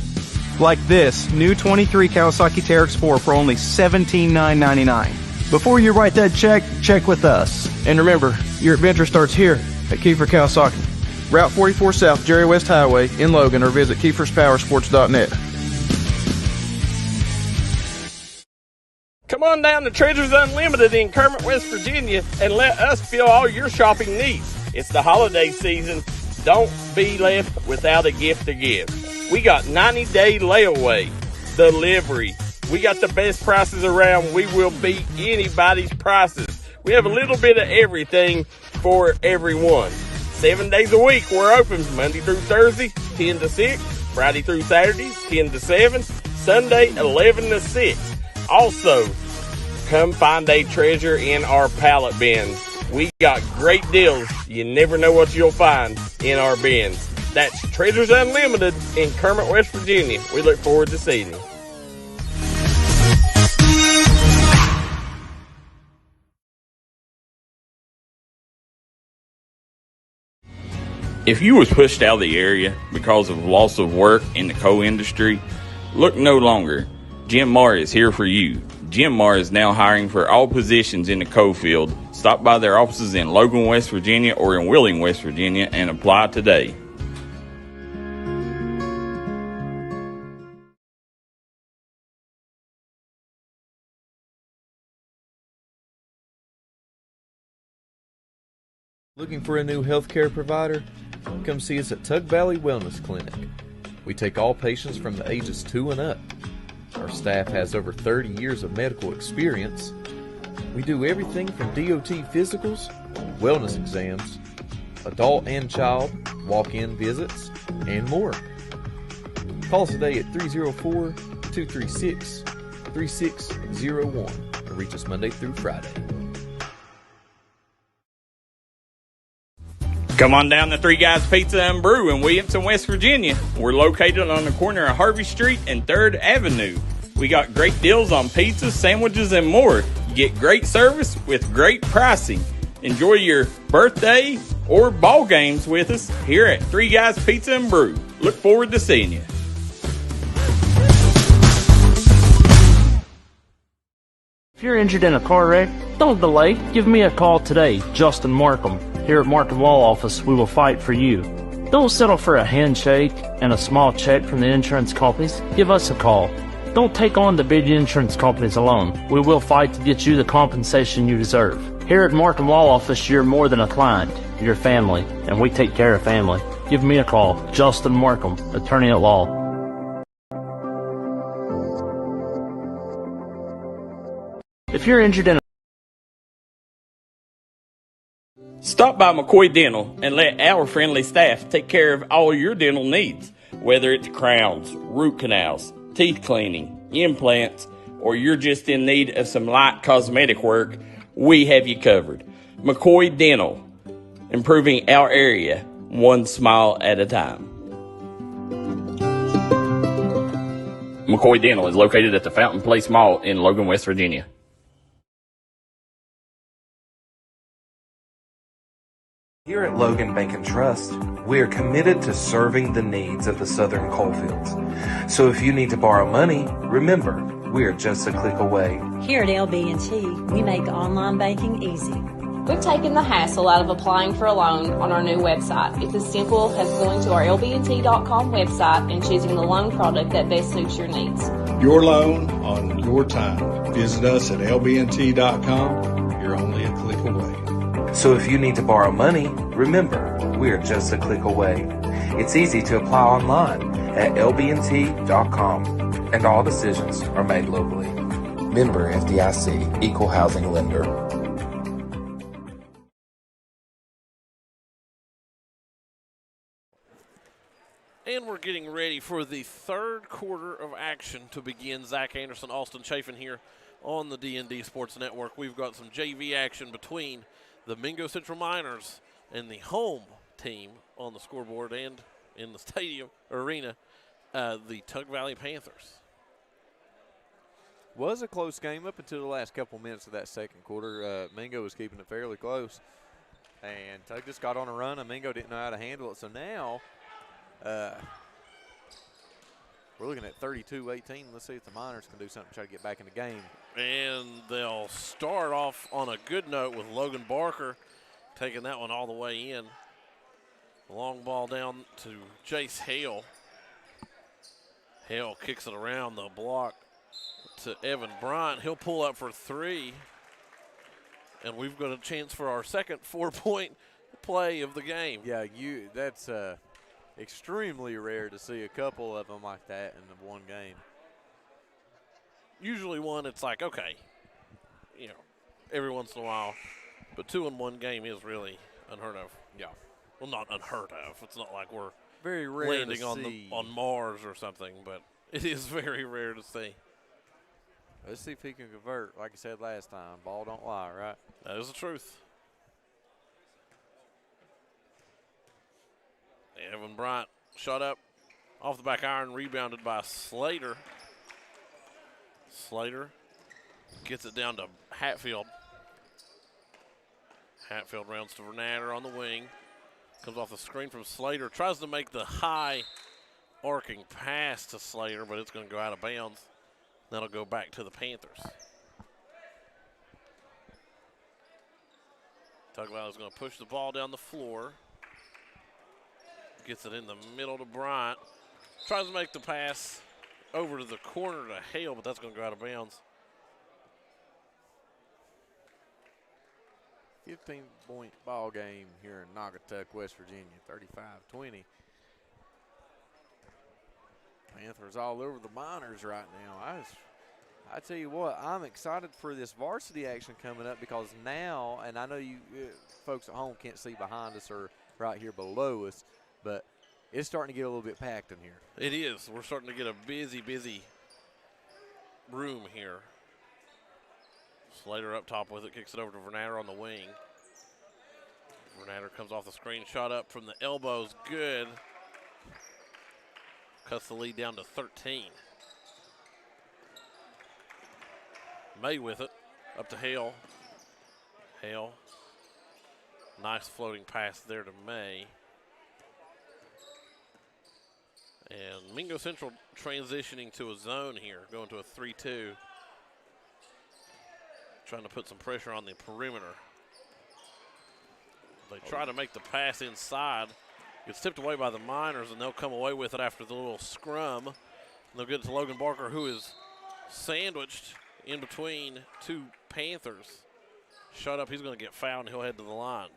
Like this new 23 Kawasaki Teryx 4 for only $17,999. Before you write that check, check with us. And remember, your adventure starts here at Kiefer Kawasaki. Route 44 South, Jerry West Highway in Logan, or visit KiefersPowersports.net. Come on down to Treasures Unlimited in Kermit, West Virginia, and let us fill all your shopping needs. It's the holiday season. Don't be left without a gift to give. We got 90-day layaway, delivery. We got the best prices around. We will beat anybody's prices. We have a little bit of everything for everyone. 7 days a week we're open, Monday through Thursday, 10 to 6, Friday through Saturday, 10 to 7, Sunday, 11 to 6. Also, come find a treasure in our pallet bins. We got great deals. You never know what you'll find in our bins. That's Treasures Unlimited in Kermit, West Virginia. We look forward to seeing you. If you was pushed out of the area because of loss of work in the coal industry, look no longer. Jim Marr is here for you. Jim Marr is now hiring for all positions in the coal field. Stop by their offices in Logan, West Virginia or in Wheeling, West Virginia and apply today. Looking for a new healthcare provider? Come see us at Tug Valley Wellness Clinic. We take all patients from the ages 2 and up. Our staff has over 30 years of medical experience. We do everything from DOT physicals, wellness exams, adult and child, walk-in visits, and more. Call us today at 304-236-3601 and reach us Monday through Friday. Come on down to Three Guys Pizza and Brew in Williamson, West Virginia. We're located on the corner of Harvey Street and 3rd Avenue. We got great deals on pizzas, sandwiches, and more. You get great service with great pricing. Enjoy your birthday or ball games with us here at Three Guys Pizza and Brew. Look forward to seeing you. If you're injured in a car wreck, don't delay. Give me a call today, Justin Markham. Here at Markham Law Office, we will fight for you. Don't settle for a handshake and a small check from the insurance companies. Give us a call. Don't take on the big insurance companies alone. We will fight to get you the compensation you deserve. Here at Markham Law Office, you're more than a client. You're family, and we take care of family. Give me a call, Justin Markham, attorney at law. If you're injured in Stop by McCoy Dental and let our friendly staff take care of all your dental needs. Whether it's crowns, root canals, teeth cleaning, implants, or you're just in need of some light cosmetic work, we have you covered. McCoy Dental, improving our area one smile at a time. McCoy Dental is located at the Fountain Place Mall in Logan, West Virginia. Here at Logan Bank and Trust, we are committed to serving the needs of the southern coalfields. So if you need to borrow money, remember, we are just a click away. Here at LB&T, we make online banking easy. We've taken the hassle out of applying for a loan on our new website. It's as simple as going to our lbnt.com website and choosing the loan product that best suits your needs. Your loan on your time. Visit us at lbnt.com. You're only a click away. So if you need to borrow money, remember, we are just a click away. It's easy to apply online at lbnt.com, and all decisions are made locally. Member FDIC, Equal Housing Lender. And we're getting ready for the third quarter of action to begin. Zach Anderson, Austin Chafin here on the D&D Sports Network. We've got some JV action between the Mingo Central Miners and the home team on the scoreboard and in the stadium arena, the Tug Valley Panthers. Was a close game up until the last couple minutes of that second quarter. Mingo was keeping it fairly close. And Tug just got on a run, and Mingo didn't know how to handle it. So now we're looking at 32-18. Let's see if the Miners can do something to try to get back in the game. And they'll start off on a good note with Logan Barker taking that one all the way in. Long ball down to Jace Hale. Hale kicks it around the block to Evan Bryant. He'll pull up for three. And we've got a chance for our second 4-point play of the game. Yeah, that's extremely rare to see a couple of them like that in the one game. Usually one, it's like, okay, every once in a while. But 2 in one game is really unheard of. Yeah. Well, not unheard of. It's not like we're very rare landing on Mars or something, but it is very rare to see. Let's see if he can convert. Like I said last time, ball don't lie, right? That is the truth. Evan Bryant shot up off the back iron, rebounded by Slater. Slater gets it down to Hatfield. Hatfield rounds to Vernatter on the wing. Comes off the screen from Slater. Tries to make the high arcing pass to Slater, but it's going to go out of bounds. That'll go back to the Panthers. Tug Valley's going to push the ball down the floor. Gets it in the middle to Bryant. Tries to make the pass over to the corner to Hale, but that's going to go out of bounds. 15-point ball game here in Naugatuck, West Virginia, 35-20. Panthers all over the Miners right now. I tell you what, I'm excited for this varsity action coming up because now, and I know you folks at home can't see behind us or right here below us, but it's starting to get a little bit packed in here. It is. We're starting to get a busy room here. Slater up top with it, kicks it over to Vernatter on the wing. Vernatter comes off the screen, shot up from the elbows, good. Cuts the lead down to 13. May with it, up to Hale. Hale, nice floating pass there to May. And Mingo Central transitioning to a zone here, going to a 3-2. Trying to put some pressure on the perimeter. They try to make the pass inside. Gets tipped away by the Miners, and they'll come away with it after the little scrum. They'll get it to Logan Barker, who is sandwiched in between two Panthers. Shut up, he's going to get fouled, and he'll head to the line.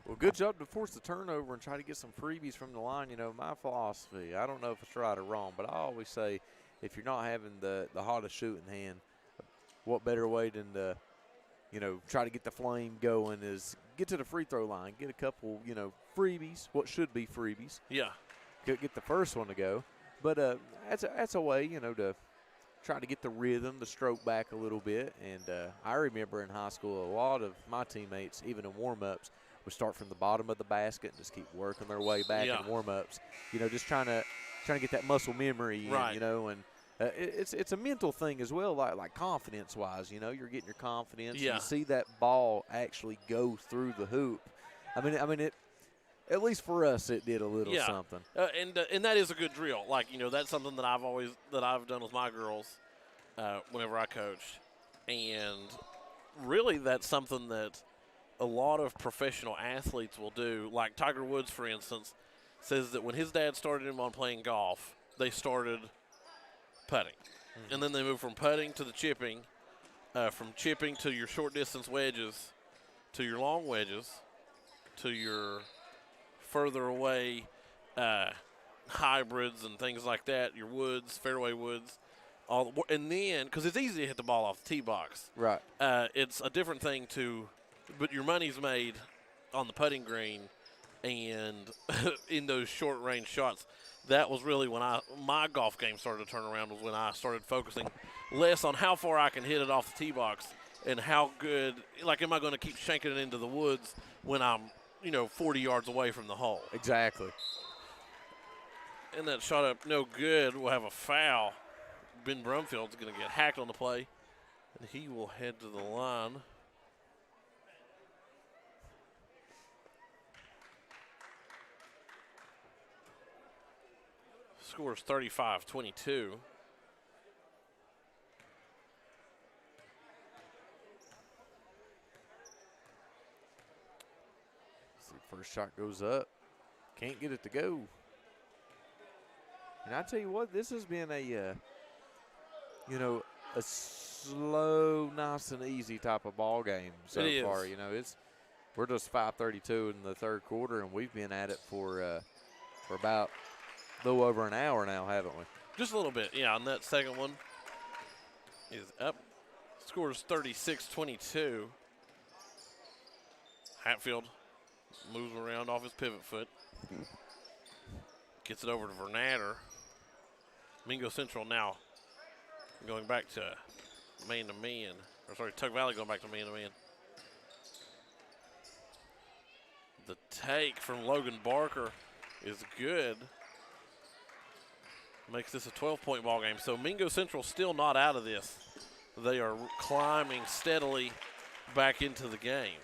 Well, good job to force the turnover and try to get some freebies from the line. You know, my philosophy, I don't know if it's right or wrong, but I always say if you're not having the hottest shooting hand, what better way than to, try to get the flame going is get to the free throw line, get a couple, freebies, what should be freebies. Yeah. Get the first one to go. But that's a way, to try to get the rhythm, the stroke back a little bit. And I remember in high school, a lot of my teammates, even in warm-ups, would start from the bottom of the basket and just keep working their way back in warm-ups. Just trying to get that muscle memory, right. And it's a mental thing as well, like confidence-wise. You're getting your confidence. Yeah. You see that ball actually go through the hoop. I mean it. At least for us, it did a little something. And that is a good drill. Like, that's something that I've done with my girls whenever I coached. And really that's something that a lot of professional athletes will do. Like Tiger Woods, for instance, says that when his dad started him on playing golf, they started putting. Mm-hmm. And then they moved from putting to the chipping, from chipping to your short distance wedges, to your long wedges, to your further away hybrids and things like that, your woods, fairway woods. And then, because it's easy to hit the ball off the tee box. Right. It's a different thing but your money's made on the putting green and in those short-range shots. That was really when my golf game started to turn around, was when I started focusing less on how far I can hit it off the tee box and how good, like, am I going to keep shanking it into the woods when I'm, 40 yards away from the hole. Exactly. And that shot up no good. We'll have a foul. Ben Brumfield's going to get hacked on the play, and he will head to the line. Score is 35-22. See, first shot goes up. Can't get it to go. And I tell you what, this has been a slow, nice and easy type of ball game so far. We're just 5:32 in the third quarter, and we've been at it for about a little over an hour now, haven't we? Just a little bit, yeah. And that second one is up. Scores 36-22. Hatfield moves around off his pivot foot. Gets it over to Vernatter. Mingo Central now going back to man-to-man. Tug Valley going back to man-to-man. The take from Logan Barker is good. Makes this a 12-point ball game. So Mingo Central still not out of this. They are climbing steadily back into the game.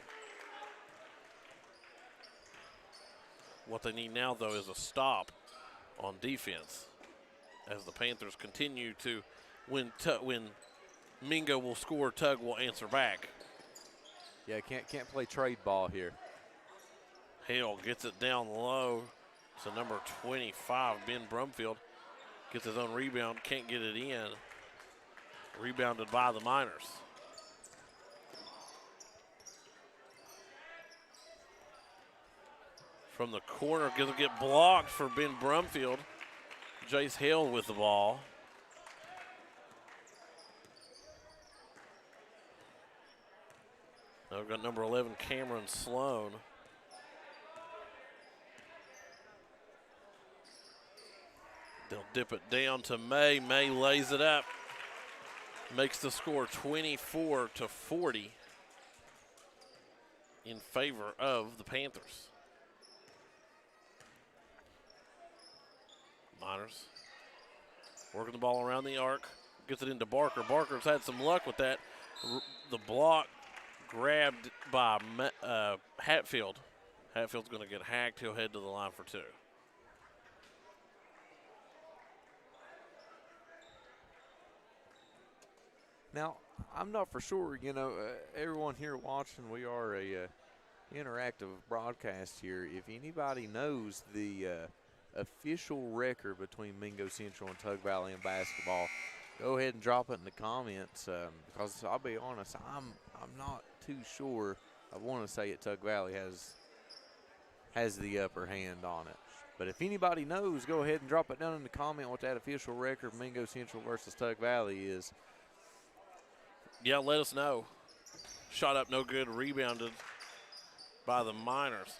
What they need now, though, is a stop on defense as the Panthers continue to, when Mingo will score, Tug will answer back. Yeah, can't play trade ball here. Hale gets it down low. So number 25, Ben Brumfield, gets his own rebound, can't get it in. Rebounded by the Miners. From the corner, going to get blocked for Ben Brumfield. Jace Hale with the ball. Now we've got number 11, Cameron Sloan. They'll dip it down to May. May lays it up. Makes the score 24-40 in favor of the Panthers. Miners working the ball around the arc. Gets it into Barker. Barker's had some luck with that. The block grabbed by Hatfield. Hatfield's going to get hacked. He'll head to the line for two. Now, I'm not for sure, everyone here watching, we are a interactive broadcast here. If anybody knows the official record between Mingo Central and Tug Valley in basketball, go ahead and drop it in the comments, because I'll be honest, I'm not too sure. I want to say that Tug Valley has the upper hand on it. But if anybody knows, go ahead and drop it down in the comment what that official record of Mingo Central versus Tug Valley is. Yeah, let us know. Shot up no good, rebounded by the Miners.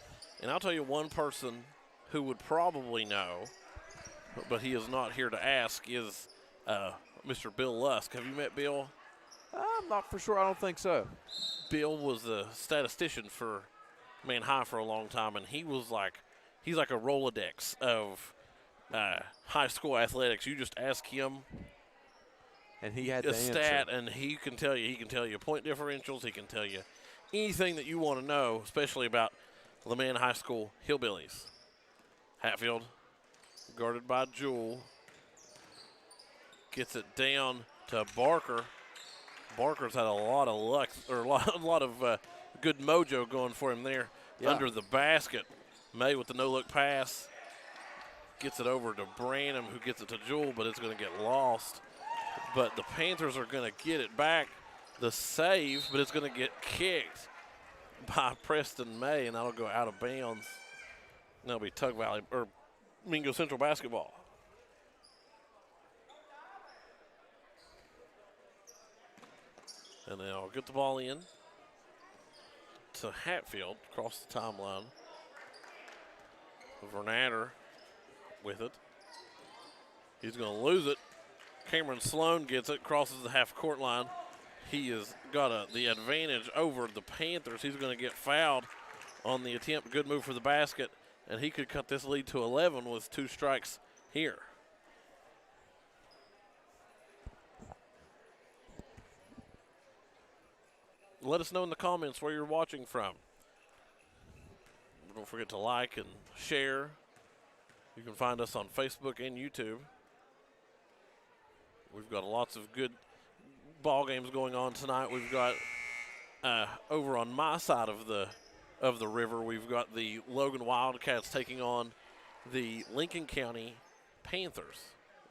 And I'll tell you one person who would probably know, but he is not here to ask, is Mr. Bill Lusk. Have you met Bill? I'm not for sure. I don't think so. Bill was a statistician for Man High for a long time, and he's like a Rolodex of high school athletics. You just ask him and he had a the stat, answer. and he can tell you point differentials. He can tell you anything that you want to know, especially about LeMan High School Hillbillies. Hatfield, guarded by Jewell, gets it down to Barker. Barker's had a lot of luck, or a lot of good mojo going for him there under the basket. May with the no-look pass. Gets it over to Branham, who gets it to Jewell, but it's going to get lost. But the Panthers are going to get it back. The save, but it's going to get kicked. by Preston May, and that'll go out of bounds. And that'll be Tug Valley or Mingo Central basketball. And they'll get the ball in to Hatfield across the timeline. Vernatter with it. He's going to lose it. Cameron Sloan gets it, crosses the half-court line. He has got the advantage over the Panthers. He's going to get fouled on the attempt. Good move for the basket, and he could cut this lead to 11 with 2 strikes here. Let us know in the comments where you're watching from. Don't forget to like and share. You can find us on Facebook and YouTube. We've got lots of good ball games going on tonight. We've got over on my side of the river, we've got the Logan Wildcats taking on the Lincoln County Panthers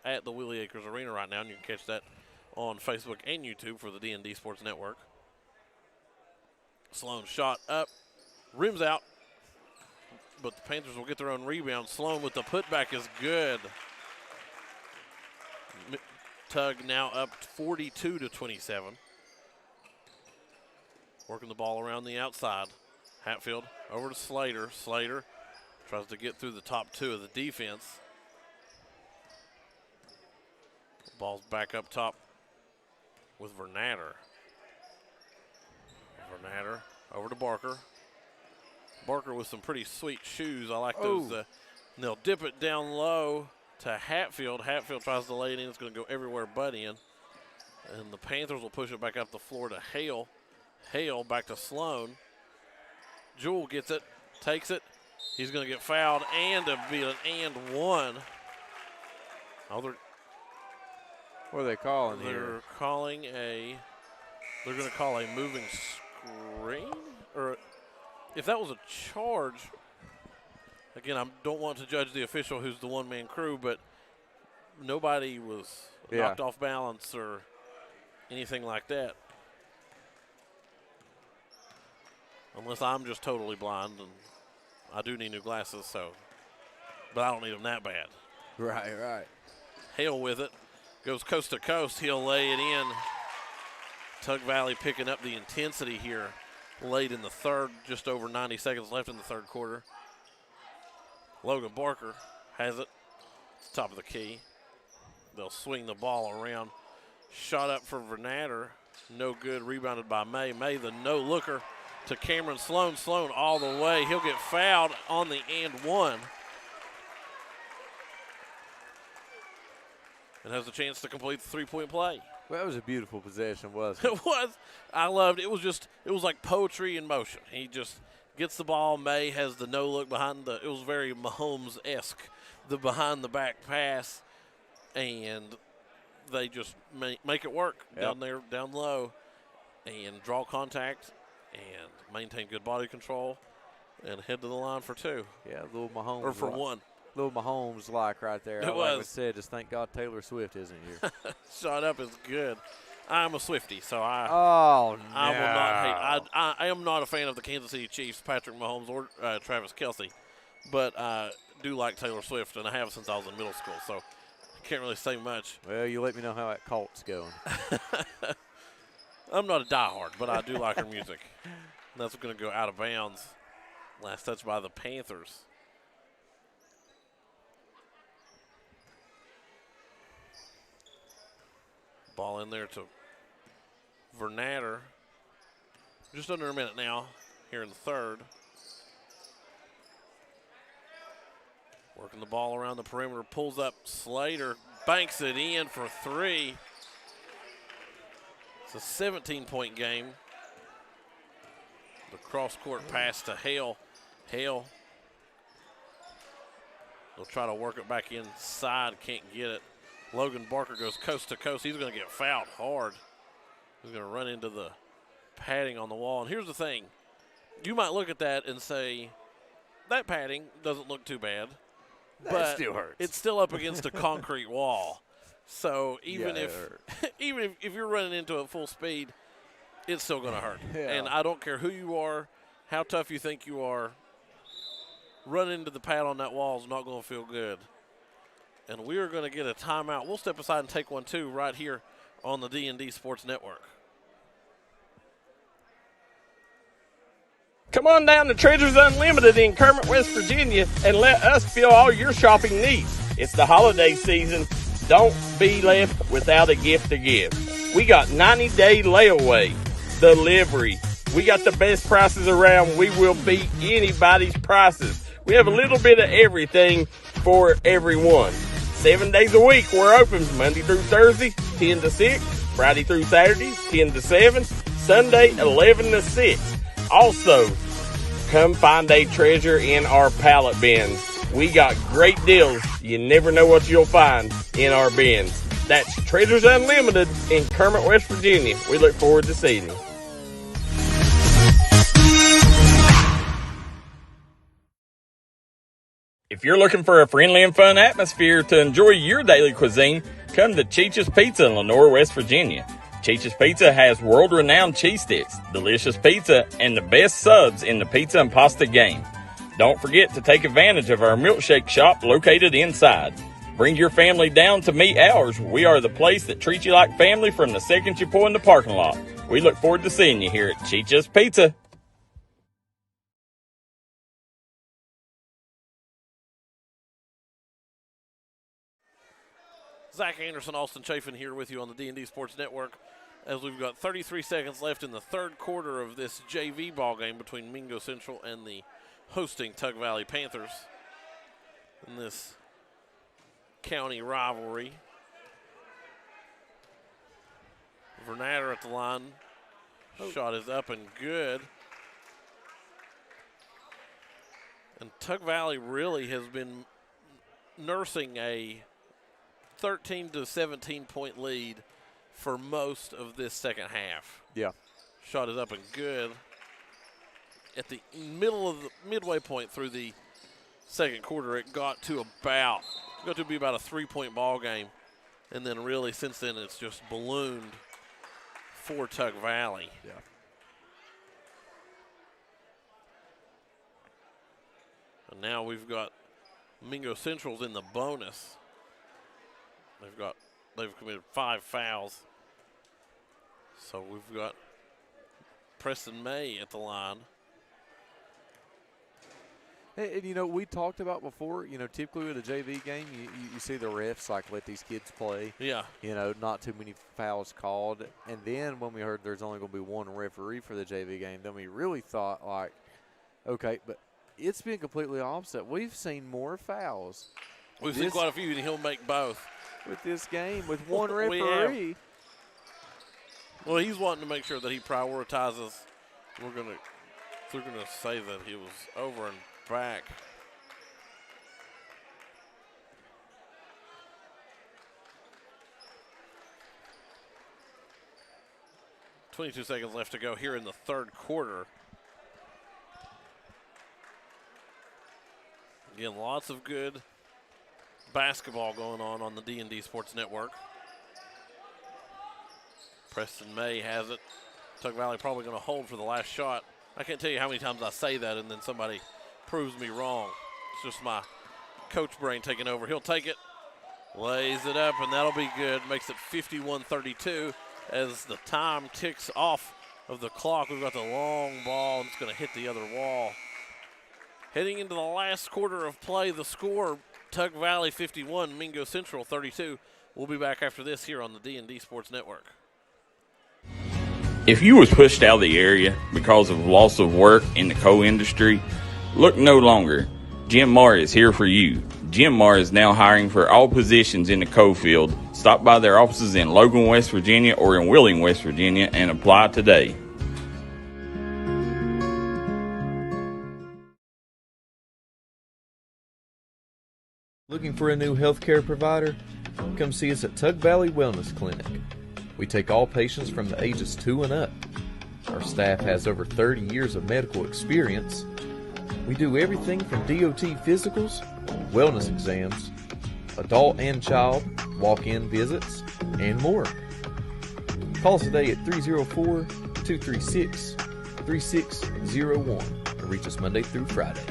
at the Willie Acres Arena right now, and you can catch that on Facebook and YouTube for the D&D Sports Network. Sloan shot up, rims out, but the Panthers will get their own rebound. Sloan with the putback is good. Tug now up 42-27. Working the ball around the outside. Hatfield over to Slater. Slater tries to get through the top 2 of the defense. Ball's back up top with Vernatter. Vernatter over to Barker. Barker with some pretty sweet shoes. I like those. And they'll dip it down low to Hatfield. Hatfield tries to lay it in. It's going to go everywhere but in. And the Panthers will push it back up the floor to Hale. Hale back to Sloan. Jewell gets it, takes it. He's going to get fouled and to be an and one. What are they calling here? They're going to call a moving screen? Or if that was a charge, again, I don't want to judge the official who's the one-man crew, but nobody was knocked off balance or anything like that. Unless I'm just totally blind, and I do need new glasses, but I don't need them that bad. Right. Hale with it. Goes coast to coast. He'll lay it in. Tug Valley picking up the intensity here late in the third, just over 90 seconds left in the third quarter. Logan Barker has it. It's top of the key. They'll swing the ball around. Shot up for Vernatter. No good. Rebounded by May. May, the no-looker to Cameron Sloan. Sloan all the way. He'll get fouled on the and one. And has a chance to complete the three-point play. Well, that was a beautiful possession, wasn't it? It was. I loved it. It was like poetry in motion. He just gets the ball. May has the no-look behind it was very Mahomes-esque, the behind-the-back pass. And they just make it work down there, down low, and draw contact and maintain good body control and head to the line for 2. Yeah, a little Mahomes. Or for 1. Little Mahomes like right there. It Like was. I said, just thank God Taylor Swift isn't here. Shot up is good. I'm a Swiftie, so I will not hate. I am not a fan of the Kansas City Chiefs, Patrick Mahomes or Travis Kelce, but I do like Taylor Swift, and I have since I was in middle school, so I can't really say much. Well, you let me know how that Colt's going. I'm not a diehard, but I do like her music. And that's going to go out of bounds. Last touch by the Panthers. Ball in there to Vernatter. Just under a minute now here in the third. Working the ball around the perimeter. Pulls up Slater. Banks it in for 3. It's a 17-point game. The cross-court pass to Hale. Hale. They'll try to work it back inside. Can't get it. Logan Barker goes coast to coast. He's going to get fouled hard. He's going to run into the padding on the wall. And here's the thing. You might look at that and say, that padding doesn't look too bad. But still hurts. It's still up against a concrete wall. So even if you're running into it full speed, it's still going to hurt. Yeah. And I don't care who you are. how tough you think you are, running into the pad on that wall is not going to feel good. And we are going to get a timeout. We'll step aside and take one, too, right here on the D&D Sports Network. Come on down to Treasures Unlimited in Kermit, West Virginia, and let us fill all your shopping needs. It's the holiday season. Don't be left without a gift to give. We got 90-day layaway, delivery. We got the best prices around. We will beat anybody's prices. We have a little bit of everything for everyone. 7 days a week, we're open Monday through Thursday, 10 to 6, Friday through Saturday, 10 to 7, Sunday, 11 to 6. Also, come find a treasure in our pallet bins. We got great deals. You never know what you'll find in our bins. That's Treasures Unlimited in Kermit, West Virginia. We look forward to seeing you. If you're looking for a friendly and fun atmosphere to enjoy your daily cuisine, come to Cheech's Pizza in Lenore, West Virginia. Cheech's Pizza has world-renowned cheese sticks, delicious pizza, and the best subs in the pizza and pasta game. Don't forget to take advantage of our milkshake shop located inside. Bring your family down to meet ours. We are the place that treats you like family from the second you pull in the parking lot. We look forward to seeing you here at Cheech's Pizza. Zach Anderson, Austin Chafin here with you on the D&D Sports Network as we've got 33 seconds left in the third quarter of this JV ball game between Mingo Central and the hosting Tug Valley Panthers in this county rivalry. Vernatter at the line. Shot is up and good. And Tug Valley really has been nursing a 13 to 17 point lead for most of this second half. Yeah. Shot is up and good. At the middle of the midway point through the second quarter, it got to be about a 3-point ball game. And then really since then it's just ballooned for Tug Valley. Yeah. And now we've got Mingo Central's in the bonus. They've committed 5 fouls. So we've got Preston May at the line. And you know, we talked about before, you know, typically with a JV game, you see the refs, like, let these kids play. Yeah. You know, not too many fouls called. And then when we heard there's only going to be one referee for the JV game, then we really thought, like, okay, but it's been completely opposite. We've seen more fouls. We've seen quite a few, and he'll make both. With this game, with one referee. Well, he's wanting to make sure that he prioritizes. They're gonna say that he was over and back. .22 seconds left to go here in the third quarter. Again, lots of good basketball going on the D&D Sports Network. Preston May has it. Tug Valley probably going to hold for the last shot. I can't tell you how many times I say that and then somebody proves me wrong. It's just my coach brain taking over. He'll take it, lays it up, and that'll be good. Makes it 51-32 as the time ticks off of the clock. We've got the long ball, and it's going to hit the other wall. Heading into the last quarter of play, the score, Tug Valley 51, Mingo Central 32. We'll be back after this here on the D&D Sports Network. If you was pushed out of the area because of loss of work in the coal industry, look no longer. Jim Marr is here for you. Jim Marr is now hiring for all positions in the coal field. Stop by their offices in Logan, West Virginia or in Wheeling, West Virginia and apply today. Looking for a new healthcare provider? Come see us at Tug Valley Wellness Clinic. We take all patients from the ages 2 and up. Our staff has over 30 years of medical experience. We do everything from DOT physicals, wellness exams, adult and child, walk-in visits, and more. Call us today at 304-236-5600. 836-3601 or reach us Monday through Friday.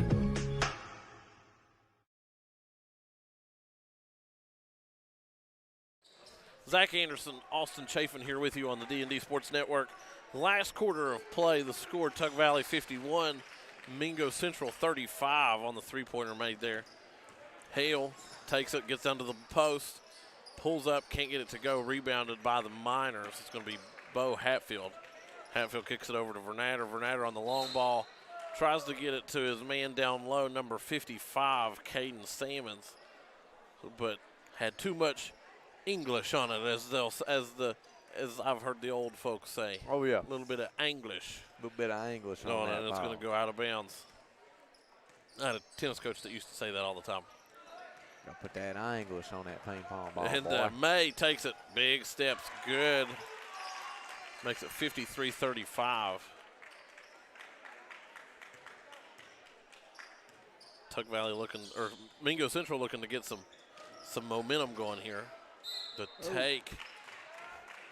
Zach Anderson, Austin Chafin here with you on the D&D Sports Network. Last quarter of play, the score, Tug Valley 51, Mingo Central 35 on the three-pointer made there. Hale takes it, gets down to the post, pulls up, can't get it to go, rebounded by the Miners. It's going to be Bo Hatfield. Hatfield kicks it over to Vernatter. Vernatter on the long ball, tries to get it to his man down low, number 55, Caden Salmons, but had too much English on it, as I've heard the old folks say. Oh, yeah. A little bit of English. A little bit of English on No, that. and it's going to go out of bounds. I had a tennis coach that used to say that all the time. Gotta put that English on that ping pong ball, And boy. May takes it. Big steps. Good. Makes it 53-35. Tug Valley Mingo Central looking to get some momentum going here. The take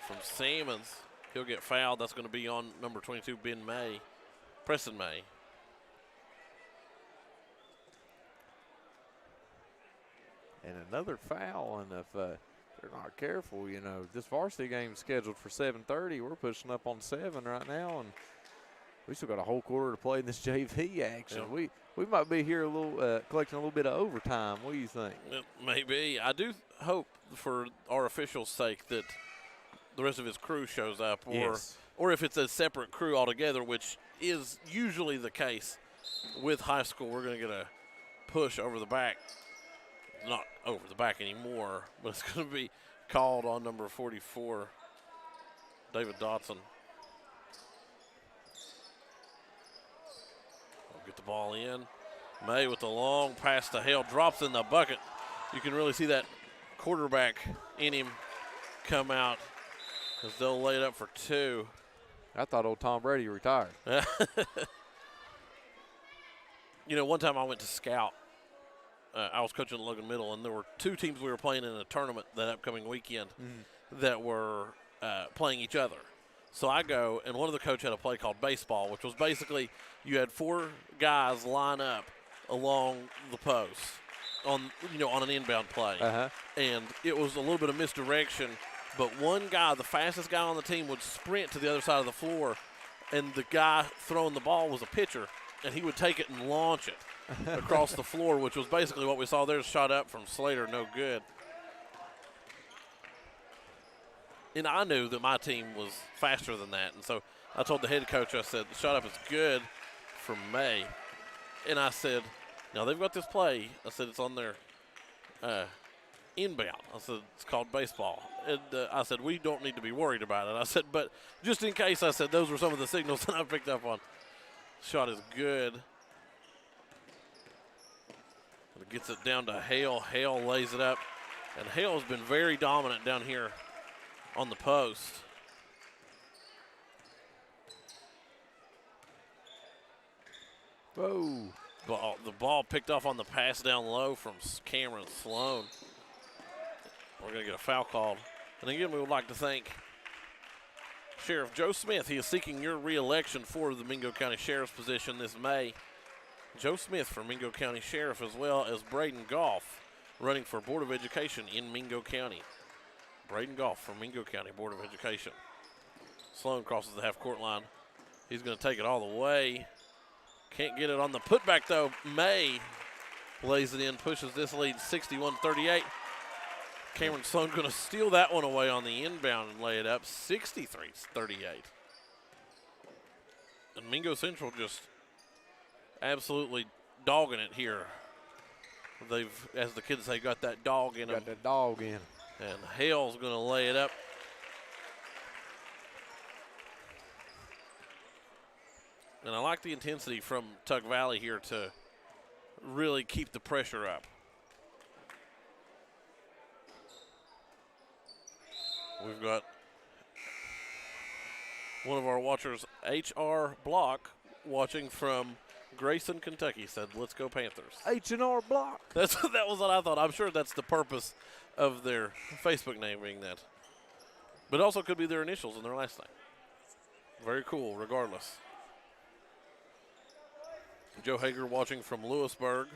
from Salmons. He'll get fouled. That's going to be on number 22, Preston May. And another foul, and if they're not careful, this varsity game is scheduled for 7:30. We're pushing up on 7 right now, and we still got a whole quarter to play in this JV action. Yeah. We might be here collecting a little bit of overtime. What do you think? It may be. I do hope for our officials' sake that the rest of his crew shows up, or if it's a separate crew altogether, which is usually the case with high school. We're going to get a push over the back. Not over the back anymore, but it's going to be called on number 44, David Dotson. We'll get the ball in. May with the long pass to Hale, drops in the bucket. You can really see that quarterback in him come out as they'll lay it up for 2. I thought old Tom Brady retired. One time I went to scout. I was coaching at Logan Middle, and there were 2 teams we were playing in a tournament that upcoming weekend that were playing each other. So I go, and one of the coaches had a play called baseball, which was basically you had 4 guys line up along the post on an inbound play. And it was a little bit of misdirection, but one guy, the fastest guy on the team, would sprint to the other side of the floor, and the guy throwing the ball was a pitcher, and he would take it and launch it across the floor, which was basically what we saw there. Shot up from Slater, no good. And I knew that my team was faster than that, and so I told the head coach, I said, the shot up is good from May. And I said, now they've got this play. I said, it's on their inbound. I said, it's called baseball. And I said, we don't need to be worried about it. I said, but just in case, I said, those were some of the signals that I picked up on. Shot is good. It gets it down to Hale. Hale lays it up. And Hale has been very dominant down here on the post. Whoa. The ball picked off on the pass down low from Cameron Sloan. We're going to get a foul called. And again, we would like to thank Sheriff Joe Smith. He is seeking your re-election for the Mingo County Sheriff's position this May. Joe Smith for Mingo County Sheriff, as well as Braden Goff, running for Board of Education in Mingo County. Braden Goff for Mingo County Board of Education. Sloan crosses the half-court line. He's going to take it all the way. Can't get it on the putback, though. May lays it in, pushes this lead 61-38. Cameron Sloan going to steal that one away on the inbound and lay it up 63-38. And Mingo Central just absolutely dogging it here. They've, as the kids say, got that dog in them. Got that dog in. And Hale's going to lay it up. And I like the intensity from Tug Valley here to really keep the pressure up. We've got one of our watchers, H.R. Block, watching from Grayson, Kentucky, said, let's go Panthers. H&R Block. That was what I thought. I'm sure that's the purpose of their Facebook name being that. But it also could be their initials and their last name. Very cool, regardless. Joe Hager watching from Lewisburg,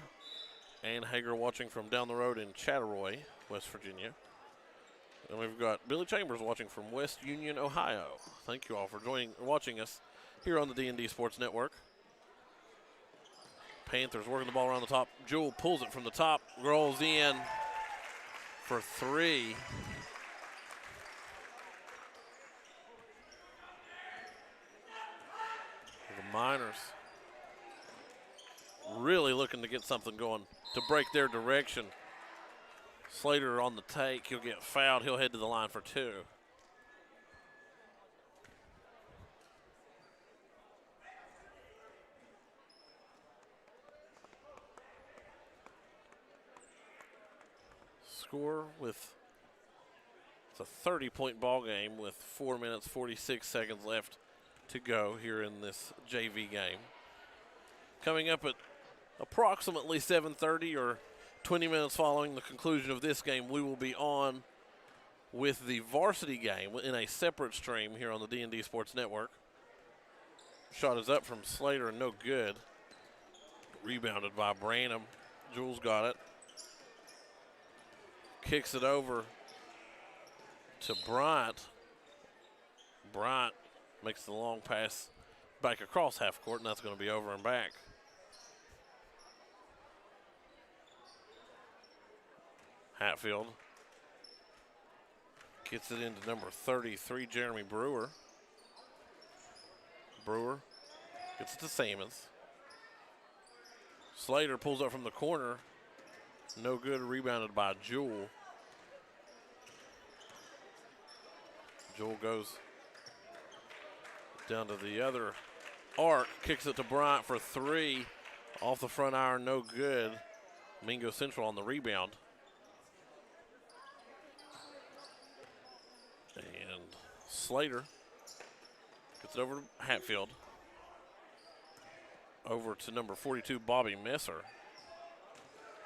and Hager watching from down the road in Chattaroy, West Virginia. And we've got Billy Chambers watching from West Union, Ohio. Thank you all for watching us here on the D&D Sports Network. Panthers working the ball around the top. Jewell pulls it from the top, rolls in for 3. The Miners really looking to get something going to break their direction. Slater on the take. He'll get fouled. He'll head to the line for 2. Score with it's a 30-point ball game with 4 minutes 46 seconds left to go here in this JV game. Coming up at approximately 7:30 or 20 minutes following the conclusion of this game, we will be on with the varsity game in a separate stream here on the D&D Sports Network. Shot is up from Slater and no good. Rebounded by Branham. Jules got it. Kicks it over to Bryant. Bryant makes the long pass back across half court, and that's going to be over and back. Hatfield gets it into number 33, Jeremy Brewer. Brewer gets it to Sammons. Slater pulls up from the corner. No good, rebounded by Jewell. Jewell goes down to the other arc, kicks it to Bryant for 3. Off the front iron, no good. Mingo Central on the rebound. And Slater gets it over to Hatfield. Over to number 42, Bobby Messer.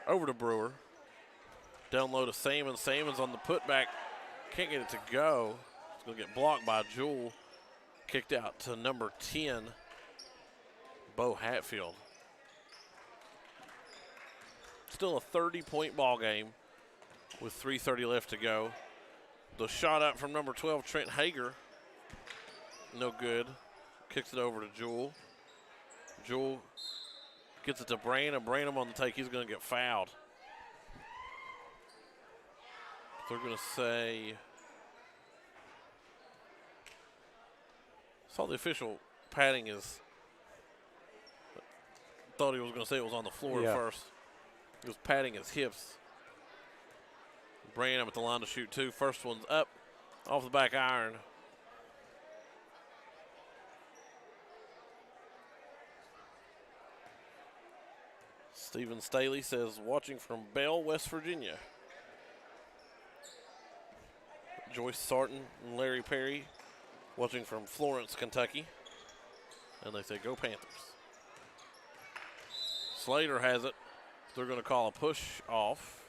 Over to Brewer. Down low to Sammons. Sammons on the putback. Can't get it to go. It's going to get blocked by Jewell. Kicked out to number 10, Bo Hatfield. Still a 30-point ball game with 3:30 left to go. The shot up from number 12, Trent Hager. No good. Kicks it over to Jewell. Jewell gets it to Branham. Branham on the take. He's going to get fouled. They're going to say, saw the official patting his, thought he was going to say it was on the floor at first. He was patting his hips. Branham at the line to shoot 2. First one's up off the back iron. Stephen Staley says, watching from Bell, West Virginia. Joyce Sarton and Larry Perry watching from Florence, Kentucky. And they say, go Panthers. Slater has it. They're going to call a push off.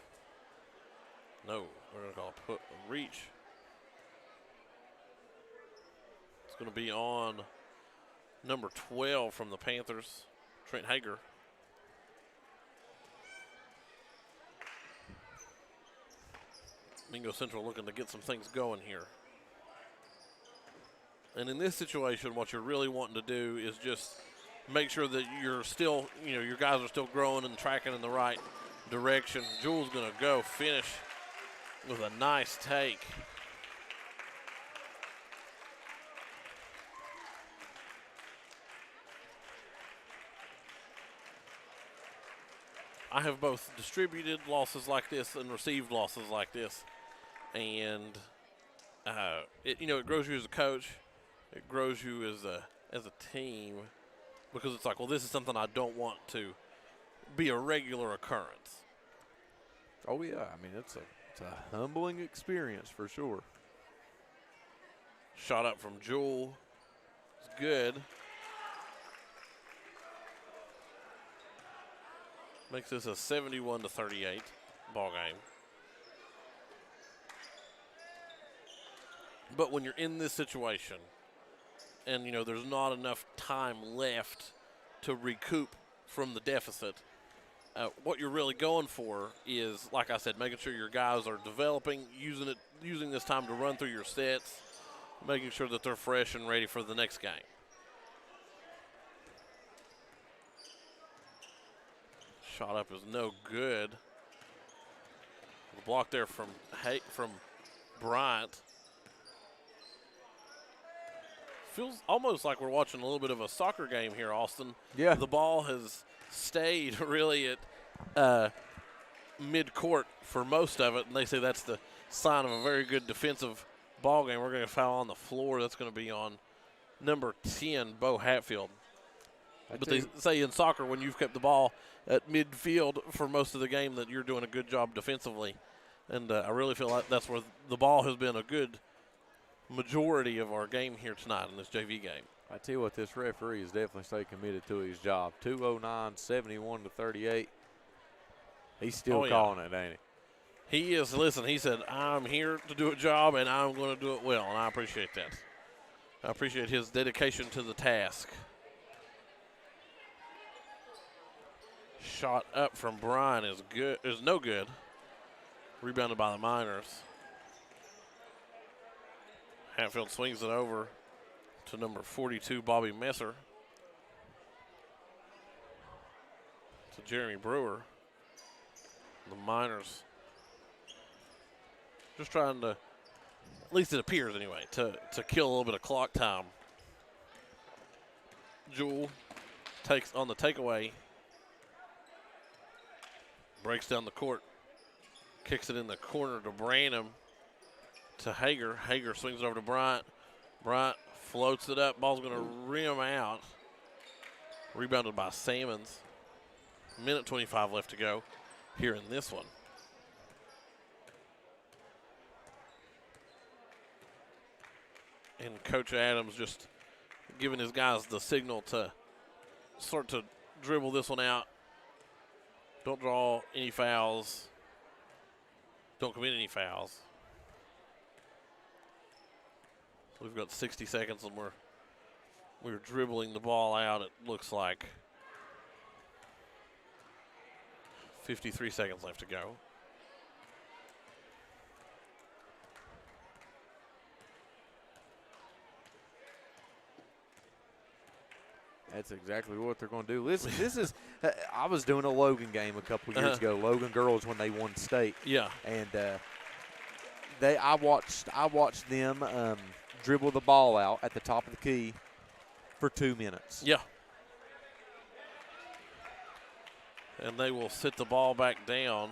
No, they're going to call a reach. It's going to be on number 12 from the Panthers, Trent Hager. Mingo Central looking to get some things going here. And in this situation, what you're really wanting to do is just make sure that you're still, your guys are still growing and tracking in the right direction. Jewell's going to go finish with a nice take. I have both distributed losses like this and received losses like this. And it grows you as a coach. It grows you as a team, because it's like, well, this is something I don't want to be a regular occurrence. Oh yeah, I mean it's a humbling experience for sure. Shot up from Jewell. It's good. Makes this a 71-38 ball game. But when you're in this situation and, there's not enough time left to recoup from the deficit. What you're really going for is, like I said, making sure your guys are developing, using this time to run through your sets, making sure that they're fresh and ready for the next game. Shot up is no good. The block there from Bryant. Feels almost like we're watching a little bit of a soccer game here, Austin. Yeah. The ball has stayed really at mid-court for most of it, and they say that's the sign of a very good defensive ball game. We're going to foul on the floor. That's going to be on number 10, Bo Hatfield. But they say in soccer, when you've kept the ball at midfield for most of the game, that you're doing a good job defensively. And I really feel like that's where the ball has been a good majority of our game here tonight in this JV game. I tell you what, this referee is definitely stayed committed to his job. 209, 71 to 38. He's still calling it, ain't he? He is. Listen, he said, I'm here to do a job, and I'm going to do it well, and I appreciate that. I appreciate his dedication to the task. Shot up from Brian is no good. Rebounded by the Miners. Hatfield swings it over to number 42, Bobby Messer. To Jeremy Brewer. The Miners just trying to, at least it appears anyway, to kill a little bit of clock time. Jewell takes on the takeaway. Breaks down the court. Kicks it in the corner to Branham. To Hager. Hager swings it over to Bryant. Bryant floats it up. Ball's going to rim out. Rebounded by Salmons. Minute 25 left to go here in this one. And Coach Adams just giving his guys the signal to start to dribble this one out. Don't draw any fouls. Don't commit any fouls. We've got 60 seconds and we're dribbling the ball out, it looks like. 53 seconds left to go. That's exactly what they're going to do. Listen, this is I was doing a Logan game a couple of years ago. Logan girls when they won state. Yeah. And I watched them dribble the ball out at the top of the key for 2 minutes. Yeah. And they will sit the ball back down.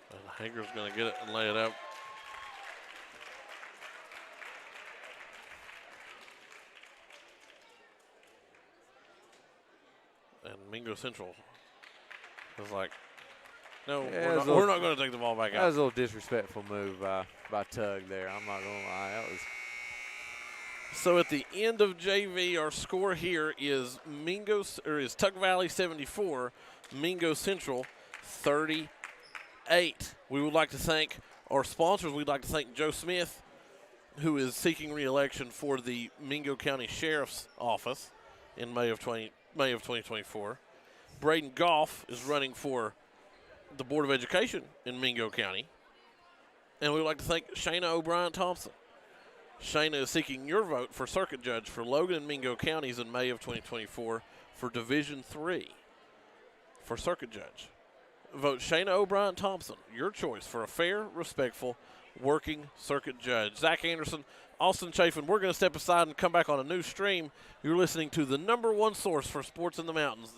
And Hager's going to get it and lay it up. And Mingo Central was like, no, yeah, we're not going to take the ball back out. That was a little disrespectful move by Tug there. I'm not going to lie. That was. So at the end of JV, our score here is Tug Valley 74, Mingo Central 38. We would like to thank our sponsors. We'd like to thank Joe Smith, who is seeking re-election for the Mingo County Sheriff's Office in May of 2024. Braden Goff is running for the Board of Education in Mingo County. And we would like to thank Shayna O'Brien Thompson. Shayna is seeking your vote for circuit judge for Logan and Mingo counties in May of 2024 for Division III for circuit judge. Vote Shayna O'Brien Thompson, your choice for a fair, respectful, working circuit judge. Zach Anderson, Austin Chafin, we're going to step aside and come back on a new stream. You're listening to the #1 source for sports in the mountains.